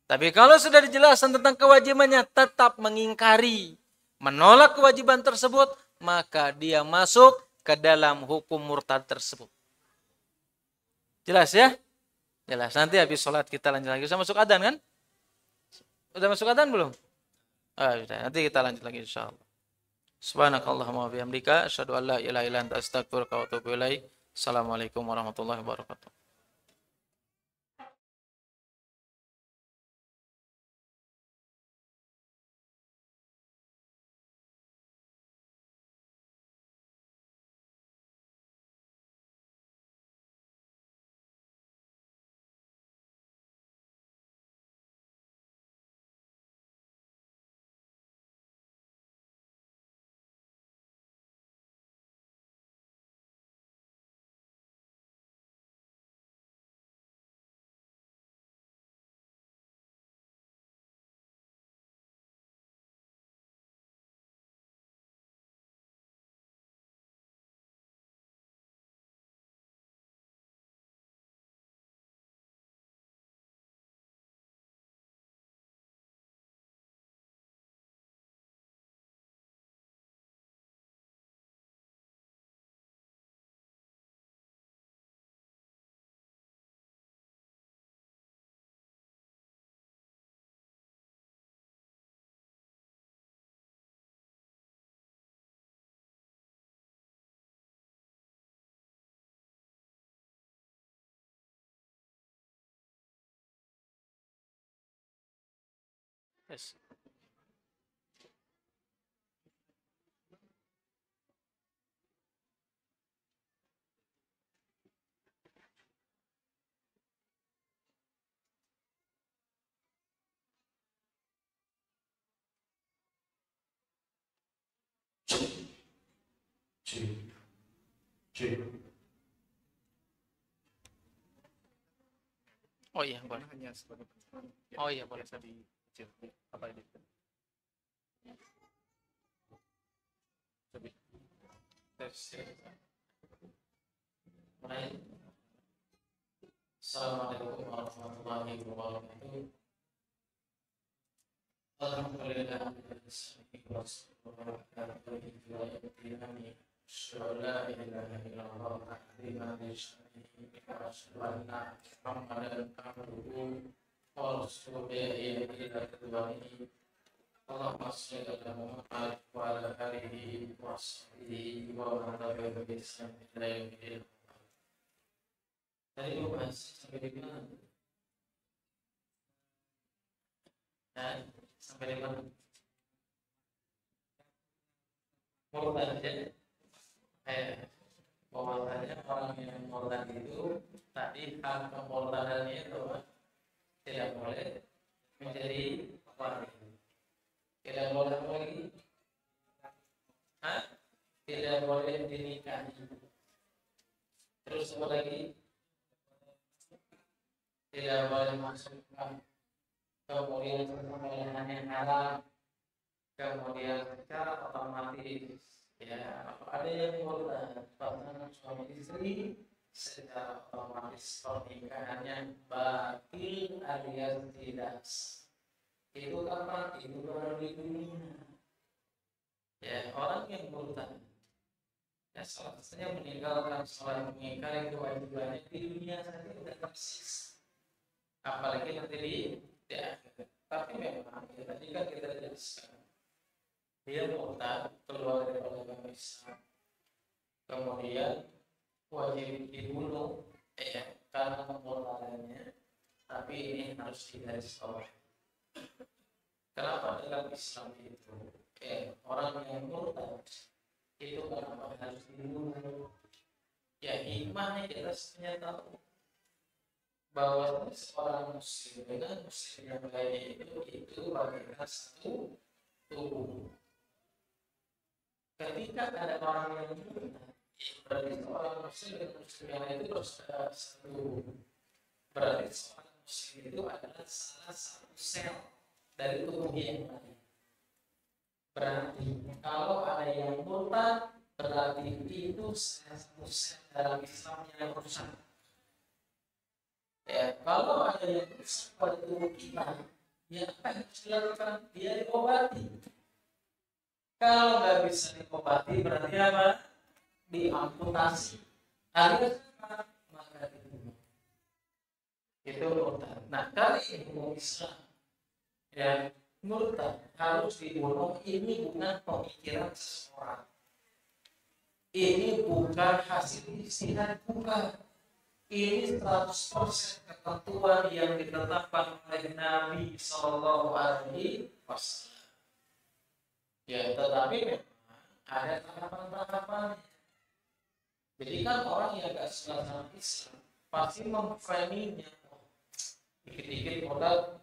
Tapi kalau sudah dijelaskan tentang kewajibannya tetap mengingkari, menolak kewajiban tersebut, maka dia masuk ke dalam hukum murtad tersebut. Jelas ya? Jelas. Nanti habis sholat kita lanjut lagi. Sudah masuk adzan kan? Udah masuk adzan belum? Sudah. Nanti kita lanjut lagi insyaallah. Subhanakallahumma wa bihamdika asyhadu an la ilaha illa anta astaghfiruka wa atubu ilaik. Assalamualaikum warahmatullahi wabarakatuh. Yes. Oh iya, boleh. Oh iya, boleh. Apa ini? Assalamualaikum warahmatullahi wabarakatuh. Alhamdulillah. Allahumma shalli ala Muhammad wa ala alihi wa sahbihi wa man tabi'ahum bi ihsan ila yaumil qiyamah. Tadi lu bahas sampai di mana? Sampai di mana? Murtad ya. Bahwasanya orang yang murtad itu tadi hal kemurtadannya itu tidak boleh menjadi wali. Tidak boleh lagi, tidak boleh dinikahi. Terus apa lagi? Tidak boleh masukkan. Kemudian perkahwinan yang halal. Kemudian secara otomatis, ya, ada yang murtad pasangan suami istri, secara otomatis pernikahannya batil alias tidak. Itu kapan? Itu baru di dunia. Ya, orang yang murtad, ya salah satunya meninggalkan sholat, mengingkari kewajibannya di dunia saja sudah persis. Apalagi nanti di akhirat. Tapi memang ya, tadi kan kita jelaskan, dia murtad keluar dari agama Islam, kemudian wajib dibunuh, ya, karena kemurtadannya. Tapi ini harus digarisbawahi. Kenapa dalam Islam itu orang yang murtad itu kenapa harus dibunuh? Ya hikmahnya kita sebenarnya tahu bahwa seorang muslim dengan muslim yang lainnya itu bagaikan satu tubuh. Ketika ada orang yang murtad, berarti seorang muslim dan muslim yang lain itu harus satu. Berarti seorang muslim itu adalah salah satu sel dari tubuh yang lain. Berarti kalau ada yang murtad, berarti itu salah satu sel dalam Islam yang rusak. Ya, kalau ada yang rusak pada tubuh kita, ya apa yang harus dilakukan? Dia diobati. Kalau nggak bisa diobati, berarti apa? Diamputasi. Alias maka dibunuh. Itu murtad. Nah, kali ini Islam ya murtad harus dibunuh. Ini bukan pemikiran seseorang. Ini bukan hasil istihad, bukan. Ini 100% ketentuan yang ditetapkan oleh Nabi Shallallahu Alaihi Wasallam. Ya, tetapi memang ada tahapan-tahapan. Jadi kan orang yang gak suka sama Islam pasti memframingnya dikit-dikit modal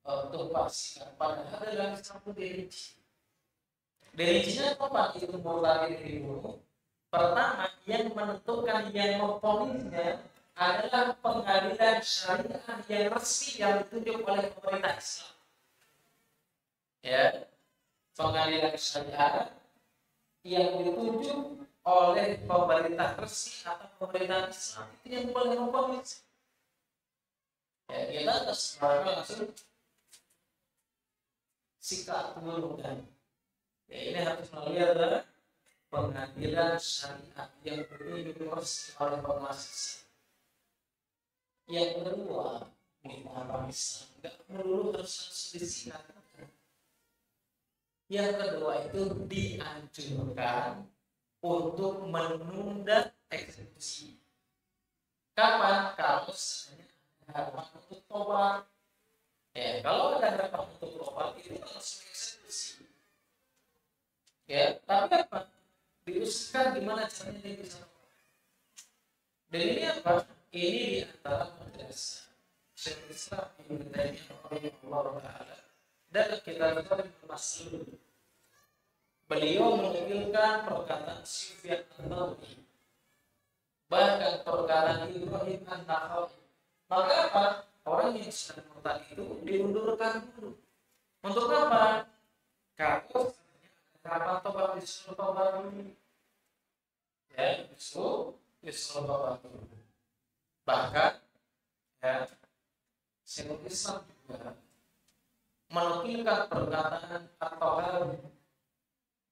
untuk pastikan. Padahal dalam Islam itu dirinci. Dirincinya apa itu murtad dibunuh? Pertama, yang menentukan, yang memponisnya adalah pengadilan syariah yang resmi yang ditunjuk oleh pemerintah Islam. Ya, pengadilan syariah yang ditunjuk oleh pemerintah resmi atau pemerintah Islam itu yang boleh memponis. Ya, kita terserah langsung sikap bunuhkan. Ya, ini harus melalui adalah pengadilan syariah yang diurus oleh pemerintah. Yang kedua, kita Islam nggak perlu harus disikat. Yang kedua itu dianjurkan untuk menunda eksekusi. Kapan? Kalau misalnya ada harapan untuk tobat. Ya, kalau ada harapan untuk tobat itu harus eksekusi. Ya, tapi apa? Diusahakan gimana caranya dia bisa. Dan ini apa? Ini di antara madrasah Syekhul Islam Ibnu Taimiyah rahimahullah taala dan kita masuk. Beliau menukilkan perkataan Sufyan Ats-Tsauri, bahkan perkataan Ibrahim An-Nakha'i. Maka apa? Orang yang sedang murtad itu diundurkan dulu. Untuk apa? Kalau kapan tobat disuruh tobat dulu. Ya, disuruh tobat dulu. Bahkan ya, Syekhul Islam juga menukilkan perkataan At-Tahawi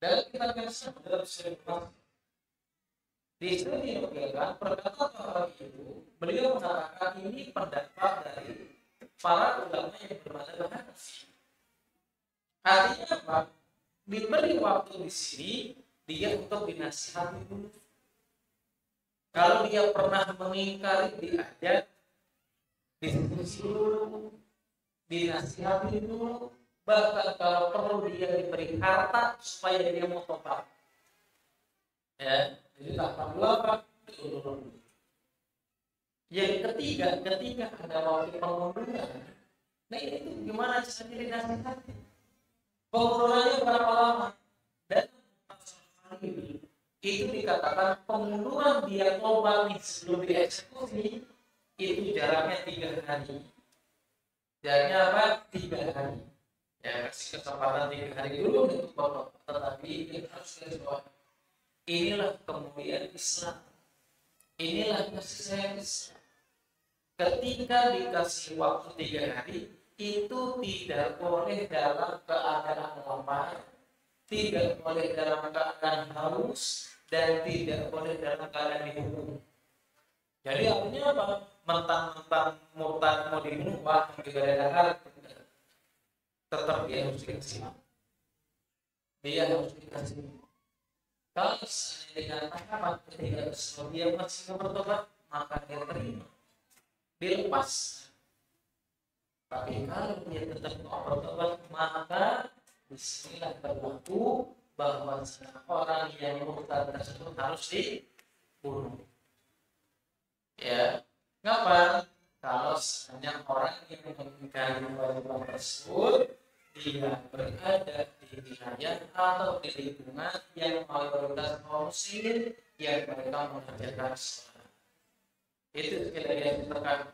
dalam kitab yang sama dalam Syekhul. Di situ dinukilkan perkataan At-Tahawi itu, beliau mengatakan ini pendapat dari para ulama yang bermadzhab Hanafi. Artinya apa? Diberi waktu di sini dia untuk dinasihati dulu. Kalau dia pernah mengingkari, diajak diskusi dulu, dinasihati dulu, bahkan kalau perlu dia diberi harta supaya dia mau tobat. Ya, jadi tahap apa? Yang ketiga ada waktu pengunduran. Nah ini tuh gimana caranya dinasihati? Pengundurannya berapa lama? Dan itu dikatakan pengunduran dia tobat sebelum dieksekusi itu jaraknya 3 hari. Jaraknya apa? 3 hari. Ya kasih kesempatan 3 hari dulu untuk tobat. Tetapi ini harus dilakukan. Inilah kemuliaan Islam. Inilah kasih sayang Islam. Ketika dikasih waktu 3 hari, itu tidak boleh dalam keadaan lapar, tidak boleh dalam keadaan haus, dan tidak boleh dalam keadaan dihukum. Jadi artinya apa? Mentang-mentang murtad mau dibunuh, wah gara-gara tetap dia harus dikasih. Dia harus dikasih. Kalau dengan tahapan ketika dia masih bertobat, maka dia terima, dilepas. Tapi kalau dia tetap mau bertobat, maka bismillah berwaktu bahwa orang yang murtad tersebut harus dibunuh. Ya, ngapa? Kalau sebenarnya orang yang mengingkari kewajiban tersebut dia berada di wilayah atau di lingkungan yang mayoritas kaum muslimin yang mereka mengerjakan sholat. Itu kira-kira terkait,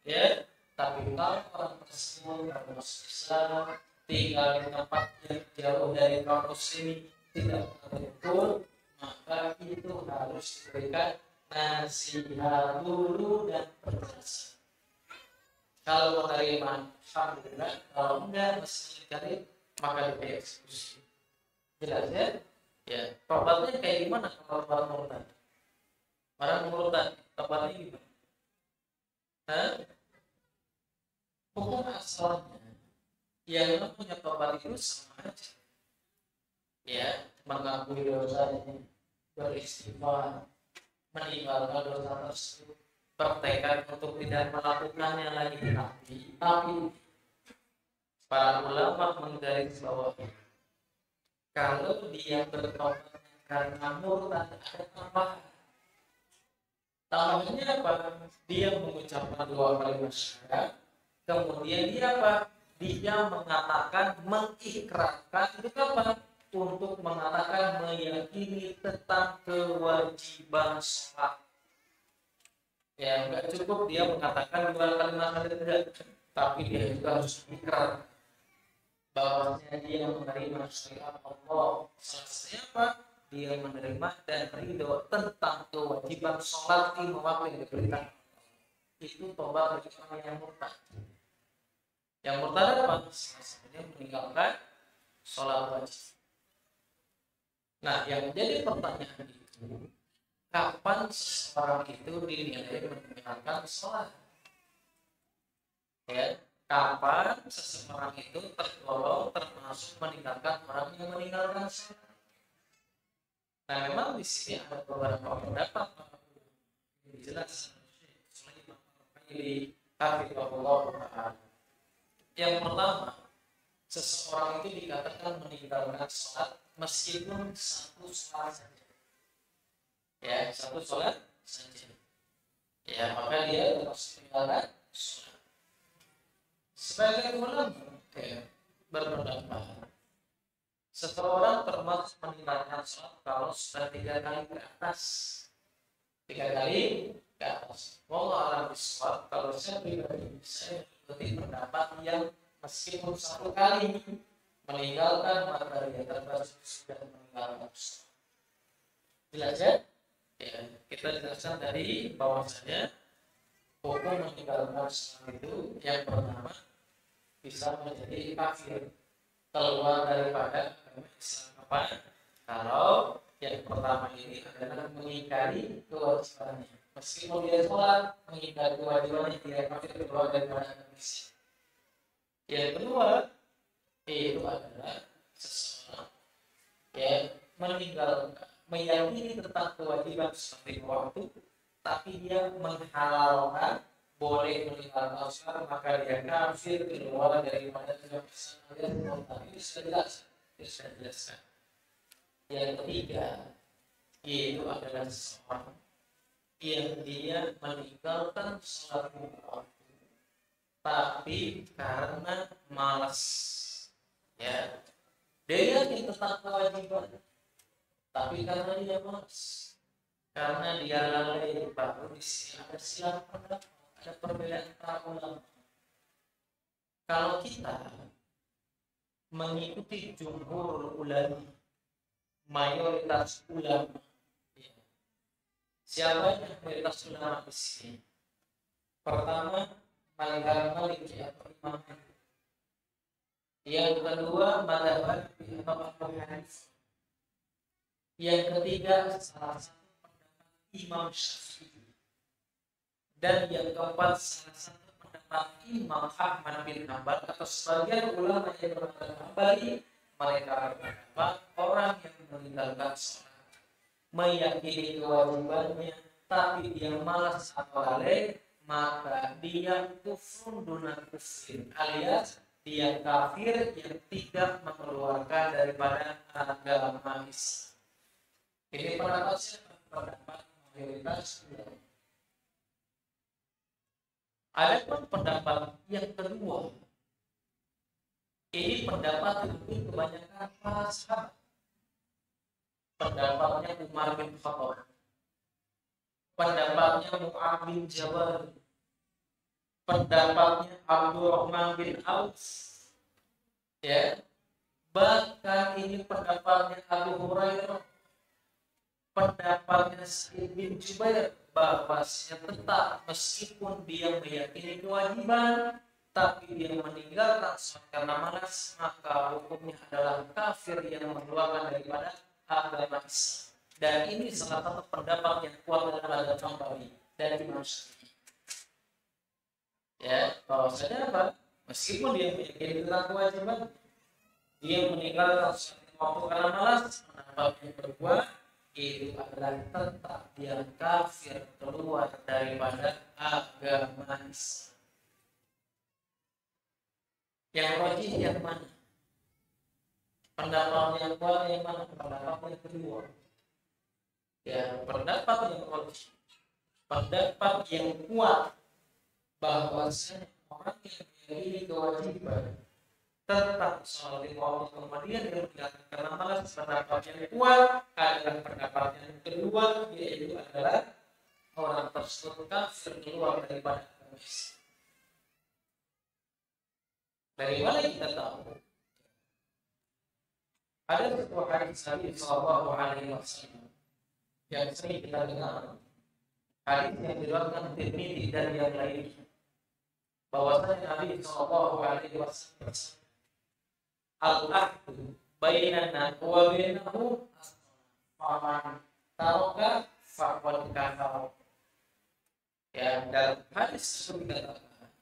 ya. Tapi kalau orang tersebut bermasuk Islam, tinggal di tempat yang jauh dari kaum muslimin, tidak betul, maka itu harus diberikan nasihat dulu dan penjelasan. Kalau menerima, alhamdulillah. Kalau enggak, masih mencari, maka dieksekusi. Jelas ya? Ya. Tobatnya kayak gimana kalau orang murtad? Orang murtad, tobatnya gimana? Hah? Hukum asalnya yang namanya tobat itu sama aja. Ya, mengakui dosanya, beristighfar, meninggalkan dosa tersebut, bertekad untuk tidak melakukannya lagi. Tapi para ulama menggarisbawahi, kalau dia bertobat karena murtad ada tambahan. Tambahannya apa? Dia mengucapkan dua kalimat syahadat, kemudian dia apa? Dia mengatakan, mengikrarkan itu apa? Untuk mengatakan, meyakini tentang kewajiban sholat. Ya, enggak cukup dia mengatakan dua kalimat syahadat, tapi dia juga harus ikrar bahwasanya dia menerima syariat Allah. Selesai apa? Dia menerima dan ridho tentang kewajiban sholat lima waktu yang diperintahkan. Itu tobat bagi orang yang murtad. Yang murtad apa? Selesai meninggalkan sholat wajib. Nah, yang menjadi pertanyaan itu, kapan seseorang itu dinilai meninggalkan sholat? Ya, kapan seseorang itu tergolong termasuk meninggalkan orang yang meninggalkan sholat? Nah, memang di sini ada beberapa pendapat yang dijelaskan di Hafizahullah. Yang pertama, seseorang itu dikatakan meninggalkan sholat meskipun satu sholat saja. Ya, satu sholat saja. Ya, maka dia termasuk meninggalkan sholat. Sebagai ulama, berpendapat seseorang termasuk meninggalkan sholat kalau sudah 3 kali ke atas. 3 kali ke atas. Wallahu a'lam bishawab. Kalau saya pribadi, saya mengikuti pendapat yang meskipun 1 kali meninggalkan, maka dia termasuk sudah meninggalkan sholat. Jelas ya? Ya, kita jelaskan dari bahwasanya hukum meninggalkan sholat itu yang pertama bisa menjadi kafir, keluar daripada agama Islam. Apa? Kalau yang pertama ini adalah mengingkari kewajibannya, meskipun dia sholat, mengingkari kewajibannya, dia kafir, keluar daripada agama Islam. Yang kedua itu adalah seseorang yang meninggalkan, meyakini tentang kewajiban seperti waktu, tapi dia menghalalkan boleh meninggalkan sholat, maka dia kafir, keluar daripada agama Islam. Itu sudah jelas. Yang ketiga itu adalah seorang yang dia meninggalkan sholat waktu, tapi karena malas. Ya, dia yakin tentang kewajiban, tapi karena dia malas, karena dia lalai. Baru di sini ada silang pendapat, ada perbedaan para ulama. Kalau kita mengikuti jumhur ulama, mayoritas ulama, ya. Siapa yang mayoritas ulama di sini? Pertama, Maliki atau Imam Hanbali. Yang kedua, Madzhab Hanafi atau Abu Hanifah. Yang ketiga, salah satu pendapat Imam Syafi'i. Dan yang keempat, salah satu pendapat Imam Ahmad bin Hanbal atau sebagian ulama yang berpendapat Hambali. Mereka berpendapat orang yang meninggalkan sholat, meyakini kewajibannya, tapi dia malas atau lalai, maka dia kufrun duna kufrin, alias dia kafir yang tidak mengeluarkan daripada agama Islam. Ini pendapat siapa? Pendapat mayoritas ulama. Adapun pendapat yang kedua, ini pendapat hampir kebanyakan para sahabat. Pendapatnya Umar bin Khattab, pendapatnya Mu'adz bin Jabal, pendapatnya Abdurrahman bin Auf, ya, bahkan ini pendapatnya Abu Hurairah, pendapatnya Sa'id bin Jubair, bahwasanya tetap meskipun dia meyakini kewajiban tapi dia meninggalkan sholat karena malas, maka hukumnya adalah kafir yang mengeluarkan daripada agama Islam. Dan ini salah satu pendapat yang kuat dalam agama Nabi dan Imam Syafi'i. Ya, bahwasanya apa? Meskipun dia meyakini tentang kewajiban, dia meninggalkan sholat waktu karena malas, pendapat yang kedua itu adalah tetap dia kafir keluar daripada agama Islam. Yang rajih yang mana? Pendapat yang kuat yang mana? Pendapat yang kedua. Ya, pendapat yang rajih, pendapat yang kuat bahwasanya orang yang memiliki kewajiban tetap sholat lima waktu kemudian dia meninggalkan karena malas, pendapat yang kuat adalah pendapat yang kedua, yaitu adalah orang tersebut kafir keluar daripada agama Islam. Dari mana kita tahu? Ada sebuah hadis Nabi Sallallahu Alaihi Wasallam yang sering kita dengar, hadis yang diriwayatkan Tirmidzi dan yang lainnya, bahwasanya Nabi Sallallahu Alaihi Wasallam al-ahdu bainana wa bainahu faman taraka faqad kafara. Ya, dalam hadis tersebut dikatakan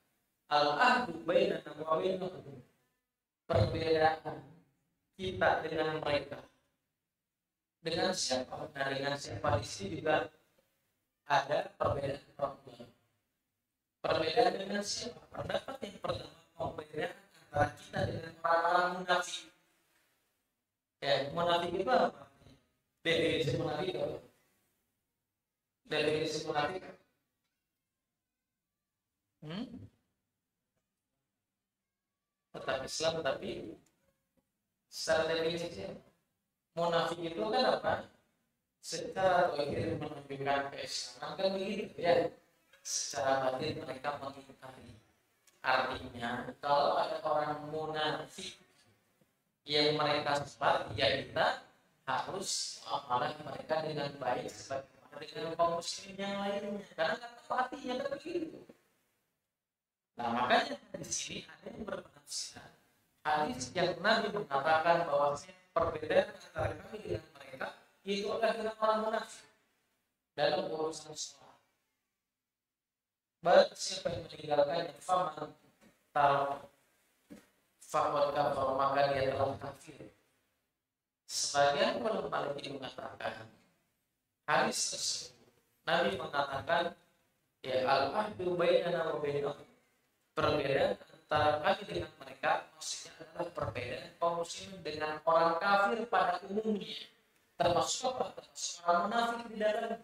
al-ahdu bainana wa bainahu, perbedaan kita dengan mereka. Dengan siapa? Nah, dengan siapa di sini juga ada perbedaan problem. Perbedaan dengan siapa? Pendapat yang pertama, perbedaan antara kita dengan orang-orang munafik. Ya, munafik itu apa? Definisi munafik apa? Definisi munafik apa? Tetap Islam tapi secara definisi munafik itu kan apa? Secara zahir menunjukkan keislaman kan begitu ya. Secara batin mereka mengingkari. Artinya kalau ada orang munafik yang mereka sebar, ya kita harus muamalah mereka dengan baik sebagaimana dengan kaum muslim yang lainnya. Karena kan hatinya kan begitu. Nah, makanya di sini ada yang berpenafsiran hadis yang Nabi mengatakan bahwa perbedaan antara kami dengan mereka itu adalah dengan orang munafik dalam urusan sholat. Barang siapa yang meninggalkannya, faman tahu faqad kafara, maka dia telah kafir. Sebagian ulama lagi mengatakan hadis tersebut Nabi mengatakan ya al-ahdu bainana wa bainahum, perbedaan antara kami dengan mereka maksudnya adalah perbedaan kaum muslimin dengan orang kafir pada umumnya, termasuk apa? Termasuk orang munafik di dalam.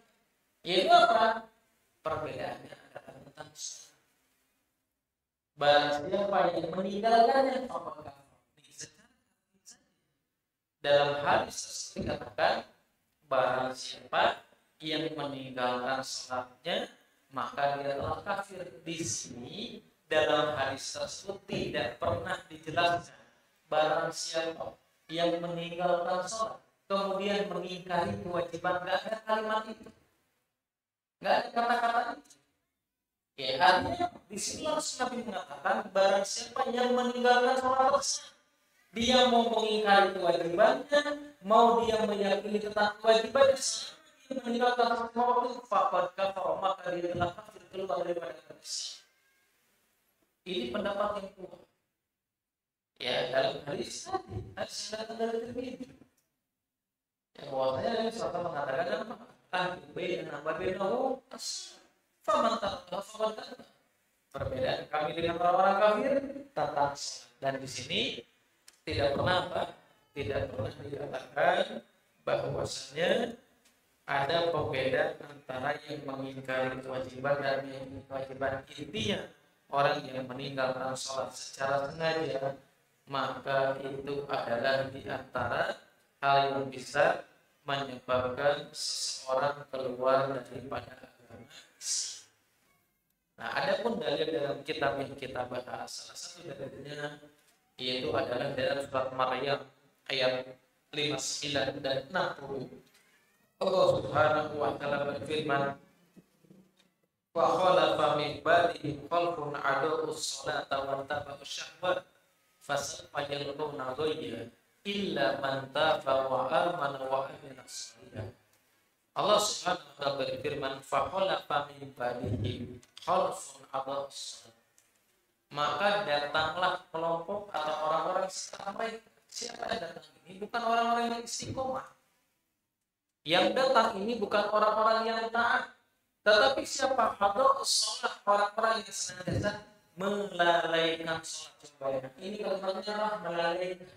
Yaitu apa? Perbedaannya adalah tentang barang siapa yang meninggalkannya apakah dalam hadis tersebut dikatakan barang siapa yang meninggalkan salatnya maka dia telah kafir. Di sini dalam hadis tersebut tidak pernah dijelaskan barang siapa yang meninggalkan salat kemudian mengingkari kewajiban. Nggak ada kalimat itu, nggak ada kata-kata itu. Ya, artinya di sini langsung Nabi mengatakan barang siapa yang meninggalkan salat dia mau mengingkari kewajibannya, mau dia meyakini tentang kewajibannya, dia meninggalkan salat faqad kafara, maka dia telah kafir keluar daripada Islam. Ini pendapat yang kuat. Ya, dalam hadis tadi, hadis yang datang dari Tirmidzi. Yang bahwasanya Nabi SAW mengatakan apa? Ahdu bainana wa bainahu faman taraka faqad kafara. Perbedaan kami dengan orang-orang kafir tentang sholat. Dan di sini tidak pernah dikatakan bahwasanya ada pembeda antara yang mengingkari kewajiban dan yang kewajiban. Intinya orang yang meninggalkan sholat secara sengaja, maka itu adalah di antara hal yang bisa menyebabkan seseorang keluar daripada agama. Nah, ada pun dalil dalam kitab yang kita bahas, salah satu dalilnya yaitu adalah dalam surat Maryam ayat 59 dan 60. Allah Subhanahu wa taala berfirman, "Wa khalafa min ba'dihim khalfun adaa'us salata wa taba'us syahwat fasawfa yalqawna ghayya illa man taba wa amana wa amila shalihan." Allah Subhanahu wa taala berfirman, "Fa khalafa min ba'dihim khalfun adaa'us salat." Maka datanglah kelompok atau orang-orang setelah mereka. Siapa yang datang ini? Bukan orang-orang yang istiqomah. Yang datang ini bukan orang-orang yang taat, tetapi siapa? Adaa'us salat, orang-orang yang senantiasa melalaikan salat. Coba ya. Ini kalimatnya lah, melalaikan.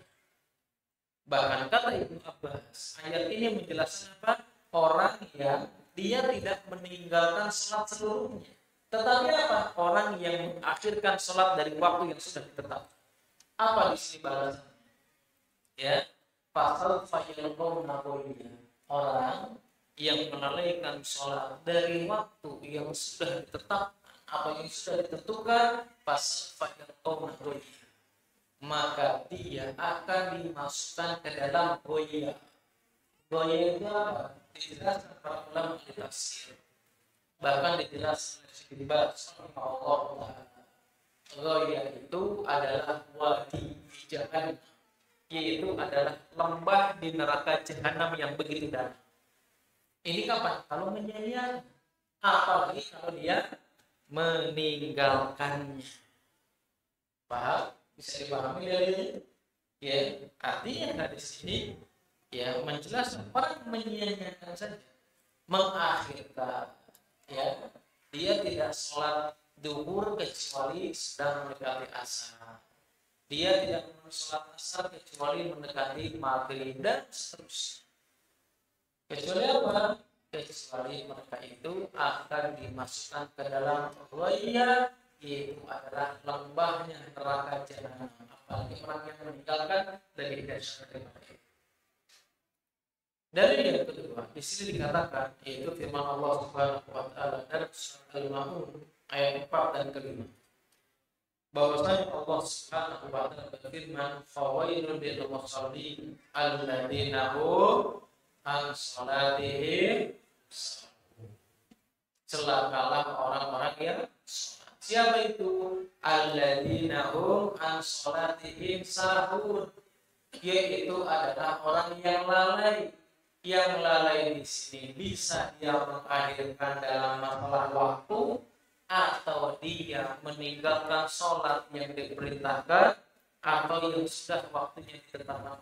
Bahkan kata Ibnu Abbas, ayat ini menjelaskan apa? Orang yang dia tidak meninggalkan salat seluruhnya, tetapi apa? Orang yang mengakhirkan sholat dari waktu yang sudah ditetapkan. Apa di sini balasannya? Ya, pasal fayalqawna ghayya. Orang yang melalaikan sholat dari waktu yang sudah ditetapkan atau yang sudah ditentukan, pasal fayalqawna ghayya, maka dia akan dimasukkan ke dalam ghayya. Ghayya itu apa? Dijelaskan para ulama di tafsir. Bahkan dijelaskan dibahas Allah. Ghayya itu adalah wadi di Jahannam, yaitu adalah lembah di neraka Jahannam yang begitu dalam. Ini kapan? Kalau menyanyiakan, apalagi kalau dia meninggalkannya. Paham? Bisa dipahami dari ya, artinya di sini ya menjelaskan orang menyanyiakan saja, mengakhirkan ya, dia tidak sholat duhur kecuali sedang mendekati asar. Dia tidak sholat asar kecuali mendekati maghrib dan seterusnya. Kecuali apa? Kecuali mereka itu akan dimasukkan ke dalam ghayya, yaitu adalah lembahnya neraka Jahannam. Apalagi orang yang meninggalkan lebih dahsyat daripada itu. Dari yang kedua, di sini dikatakan yaitu firman Allah Subhanahu wa taala dalam surat Al-Maun ayat 4 dan 5. Bahwasanya Allah Subhanahu wa taala berfirman, "Fawailun lil musallin alladzina hum an salatihim sahun." Celakalah orang-orang yang salat. Siapa itu? Alladzina hum an salatihim sahun. Yaitu adalah orang yang lalai. Yang lalai di sini bisa dia mengakhirkan dalam masalah waktu, atau dia meninggalkan sholat yang diperintahkan atau yang sudah waktunya ditetapkan.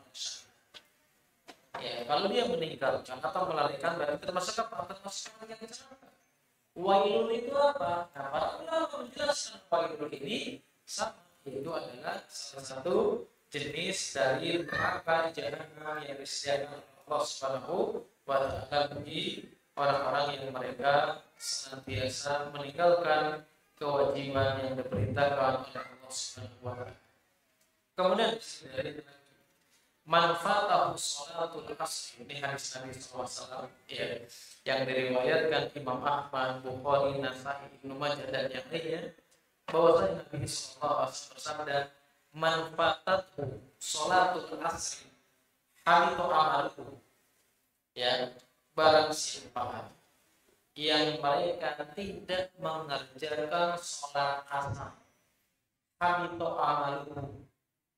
Ya, kalau dia meninggalkan atau melalaikan berarti termasuk apa? Termasuk yang celaka. Wailun itu apa? Nah, para ulama menjelaskan wailun ini sama, itu adalah salah satu jenis dari neraka Jahannam yang disediakan Allah Subhanahu wa taala bagi orang-orang yang mereka senantiasa meninggalkan kewajiban yang diperintahkan oleh Allah Subhanahu wa taala. Kemudian dari manfaat sholatul asr, ini hadis Nabi SAW ya, yang diriwayatkan Imam Ahmad, Bukhari, Nasai, Ibnu Majah dan yang lainnya, bahwasanya Nabi SAW bersabda, manfaat sholatul asr habito amaluhu, ya, barang siapa yang mereka tidak mengerjakan sholat asar, habito amaluhu,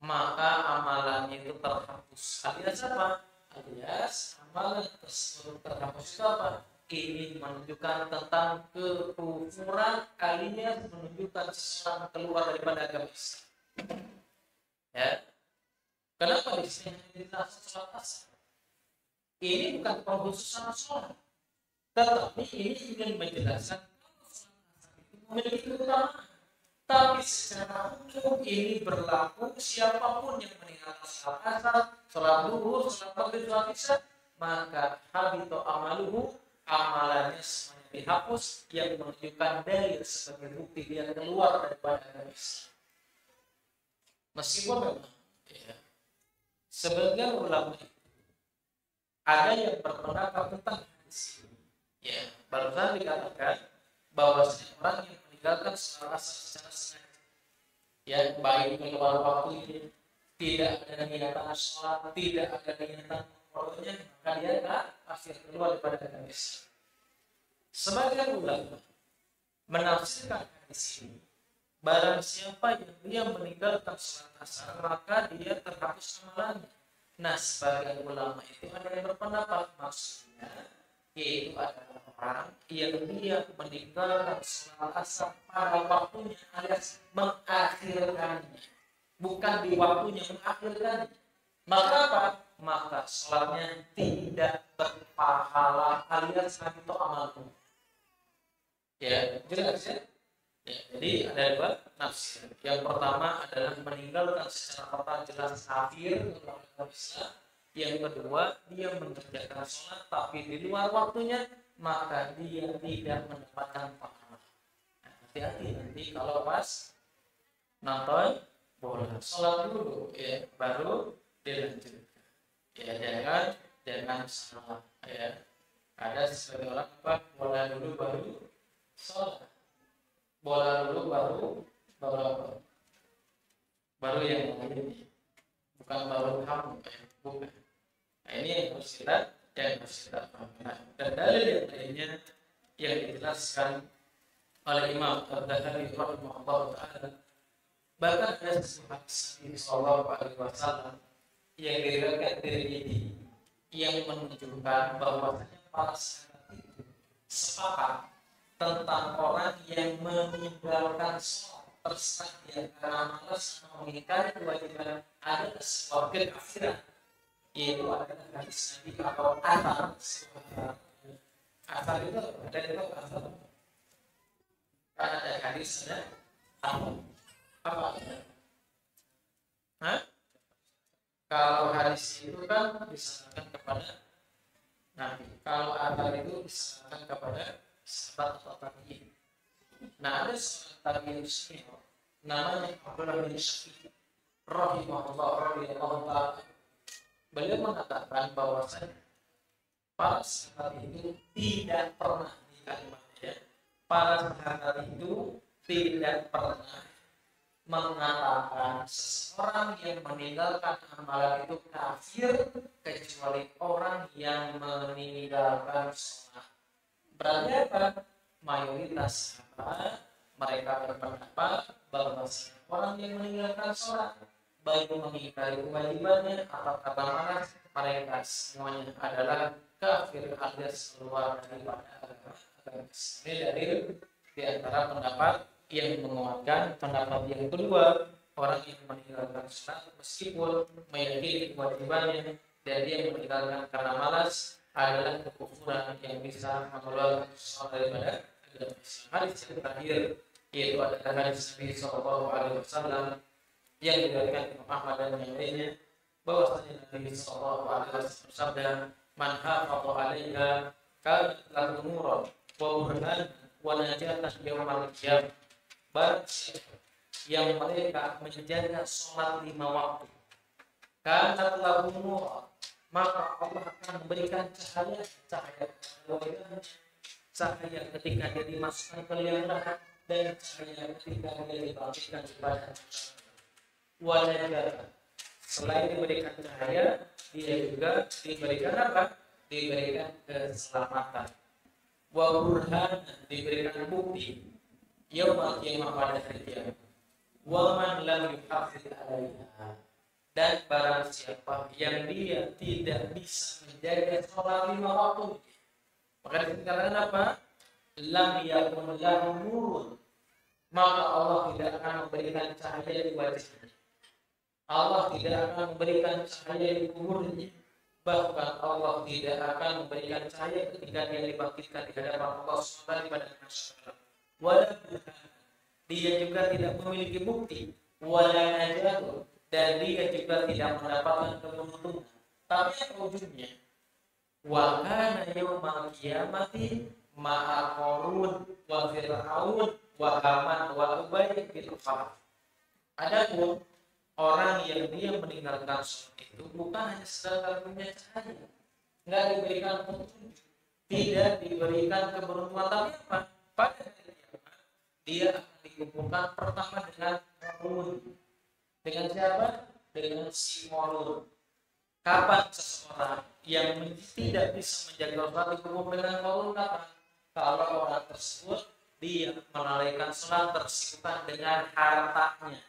maka amalannya itu terhapus. Alias apa? Alias amalan tersebut terhapus itu apa? Ini menunjukkan tentang kekufuran, alias menunjukkan seseorang keluar daripada agama Islam. Ya. Kenapa di sini dijelaskan sholat asar? Ini bukan pengkhususan sholat, tetapi ini ingin menjelaskan kalau sholat asar itu memiliki keutamaan. Tapi secara hukum ini berlaku siapapun yang meninggalkan sholat asar, sholat duhur, sholat maghrib, sholat isya, maka habito amaluhu, amalannya semuanya dihapus, yang menunjukkan dalil sebagai bukti dia keluar daripada agama Islam. Meskipun memang ya, sebagian ulama ada yang berpendapat tentang hadis ini. Ya, barusan dikatakan bahwa orang yang meninggalkan sholat asar secara sengaja, ya baik keluar waktunya, tidak ada niatan sholat, tidak ada niatan pokoknya, maka dia kafir, keluar daripada agama Islam. Sebagian ulama menafsirkan hadis ini, barang siapa yang dia meninggalkan sholat asar, maka dia terhapus amalannya. Nah, sebagian ulama itu ada yang berpendapat maksudnya yaitu adalah orang yang dia meninggalkan sholat asar pada waktunya alias mengakhirkannya, bukan di waktunya, mengakhirkannya. Maka apa? Maka sholatnya tidak berpahala alias habito amalku. Ya, jelas ya? Ya, jadi ada dua nafsir. Yang pertama adalah meninggalkan secara total jelas kafir dalam Islam. Yang kedua, dia mengerjakan sholat tapi di luar waktunya, maka dia tidak mendapatkan pahala. Nah, hati-hati nanti kalau pas nonton bola, sholat dulu ya, baru dilanjutkan. Ya, jangan salah ya. Ada sebagian orang apa, bola dulu baru sholat, bola dulu baru yang lain, bukan baru kamu ya, bukan. Nah, ini yang harus kita paham. Dan dalil yang lainnya yang dijelaskan oleh Imam Al-Dhahabi rahimahullah ta'ala, bahkan ada sebuah hadis Nabi sallallahu alaihi wasallam yang diriwayatkan Tirmidzi yang menunjukkan bahwasanya para sahabat itu sepakat tentang orang yang meninggalkan sholat terserah dia karena malas mengingkari kewajiban adalah sebuah kekafiran, yaitu adalah hadis Nabi atau athar. Athar itu ada itu athar. Kan ada hadis ada athar. Apa itu? Hah? Kalau hadis itu kan diserahkan kepada Nabi. Kalau athar itu diserahkan kepada sahabat atau tabi'in. Nah, ada seorang tabi'in senior namanya Abdullah bin Syafi'i rahimahullah radhiyallahu ta'ala. Beliau mengatakan bahwasanya para sahabat itu tidak pernah di kalimatnya, para sahabat itu tidak pernah mengatakan seseorang yang meninggalkan amalan itu kafir kecuali orang yang meninggalkan sholat. Berarti apa? Mayoritas sahabat mereka berpendapat bahwa orang yang meninggalkan sholat, baik mengingkari kewajibannya atau kata malas, mereka semuanya adalah kafir alias keluar daripada agama. Ini dari di antara pendapat yang menguatkan pendapat yang kedua, orang yang meninggalkan sholat meskipun meyakini kewajibannya dan dia meninggalkan karena malas adalah kekufuran yang bisa mengeluarkan seseorang daripada agama Islam. Hadis yang terakhir yaitu adalah hadis Nabi sallallahu alaihi wasallam yang diriwayatkan Imam Ahmad dan yang lainnya, bahwasanya Nabi sallallahu alaihi wasallam bersabda, "Man hafadha 'alaiha kanat lahu nuran wa burhanan wa najatan yaumal qiyamah." Barang siapa yang mereka menjaga sholat 5 waktu, kanat lahu nuran, maka Allah akan memberikan cahaya ketika dia dimasukkan ke liang lahat dan cahaya ketika dia dibangkitkan kepada wajah. Selain diberikan cahaya, dia juga diberikan apa? Diberikan keselamatan. Wa burhan, diberikan bukti. Yaumul qiyamah, pada hari kiamat. Wa man lam yuhafiz 'alaiha, dan barang siapa yang dia tidak bisa menjaga sholat 5 waktu, maka dikatakan apa? Lam yakun lahu nurun, maka Allah tidak akan memberikan cahaya di wajahnya. Allah tidak akan memberikan cahaya di kuburnya. Bahkan Allah tidak akan memberikan cahaya ketika dia dibangkitkan di hadapan Allah SWT pada masyarakat. dia juga tidak memiliki bukti, wala najatu, dan dia juga tidak mendapatkan keberuntungan. Tapi apa ujungnya? Wa kana yaumal qiyamati ma'a Qarun wa Fir'aun wa Haman wa Ubay bin Khalaf. Adapun orang yang dia meninggalkan sholat itu bukan hanya sekedar punya cahaya, nggak diberikan petunjuk, tidak diberikan keberuntungan, tapi apa? Pada hari kiamat dia akan dikumpulkan pertama dengan Qarun. Dengan siapa? Dengan si Qarun. Kapan seseorang yang tidak bisa menjaga sholat dikumpul dengan Qarun? Kapan? Kalau orang tersebut dia melalaikan sholat tersibukkan dengan hartanya.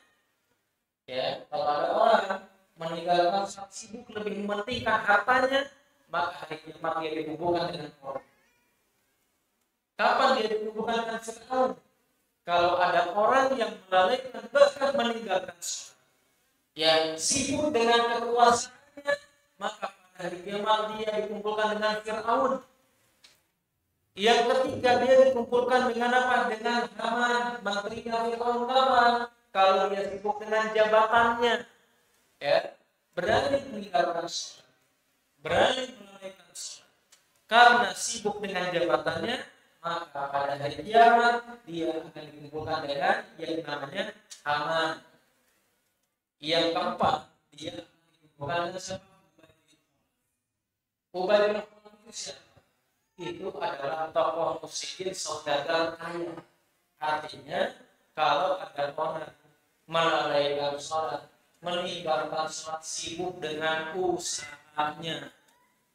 Ya, kalau ada orang meninggalkan sholat sibuk lebih mementingkan hartanya, maka hari kiamat dia dikumpulkan dengan Qarun. Kapan dia dikumpulkan dengan Fir'aun? Kalau ada orang yang melalaikan bahkan meninggalkan sholat, yang sibuk dengan kekuasaannya, maka pada hari kiamat dia dikumpulkan dengan Fir'aun. Yang ketiga dia dikumpulkan dengan apa? Dengan Haman, menterinya Fir'aun. Kapan? Kalau dia sibuk dengan jabatannya, ya, berani meninggalkan sholat, berani melalaikan sholat, karena sibuk dengan jabatannya, maka pada hari kiamat dia akan dikumpulkan dengan yang namanya Haman. Yang keempat, dia akan dikumpulkan dengan siapa? Ubay bin Khalaf itu siapa? Itu adalah tokoh musyrikin saudagar kaya. Artinya, kalau ada orang melalaikan sholat, meninggalkan sholat, sibuk dengan usahanya,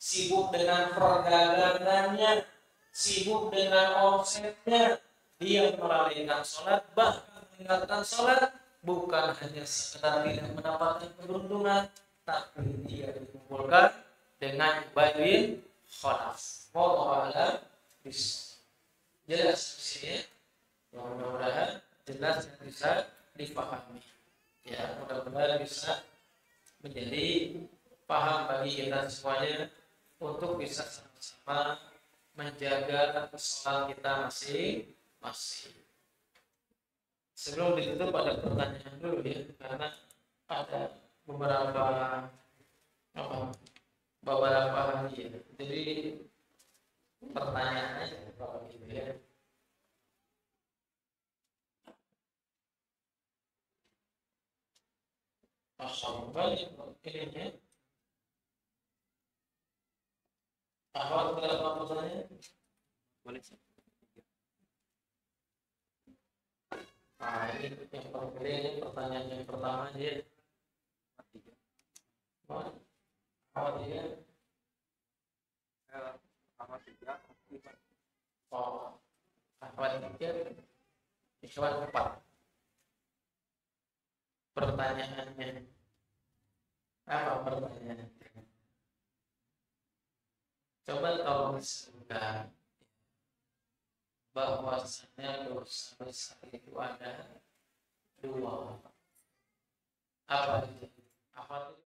sibuk dengan perdagangannya, sibuk dengan omsetnya, dia melalaikan sholat, bahkan meninggalkan sholat, bukan hanya sekedar tidak mendapatkan keberuntungan, tapi dia dikumpulkan dengan Ubay bin Khalaf. Wallahu a'lam bishawab. Jelas sih, mudah-mudahan jelas yang bisa dipahami. Ya, mudah-mudahan bisa menjadi paham bagi kita semuanya untuk bisa sama-sama menjaga sholat kita masing-masing. Sebelum ditutup ada pertanyaan dulu ya, karena ada beberapa hari ya. Jadi pertanyaannya kalau gitu ya. Banyak ininya. Ahwat berapa pertanyaan? Boleh sih. Ini yang pertanyaan yang pertama aja. Ahwat ya. Ahwat 3. Oh, Ahwat 3. Ikhwan 4. Pertanyaannya apa pertanyaannya? Coba tolong disebutkan bahwasanya dosa besar itu ada 2. Apa itu? Apa itu?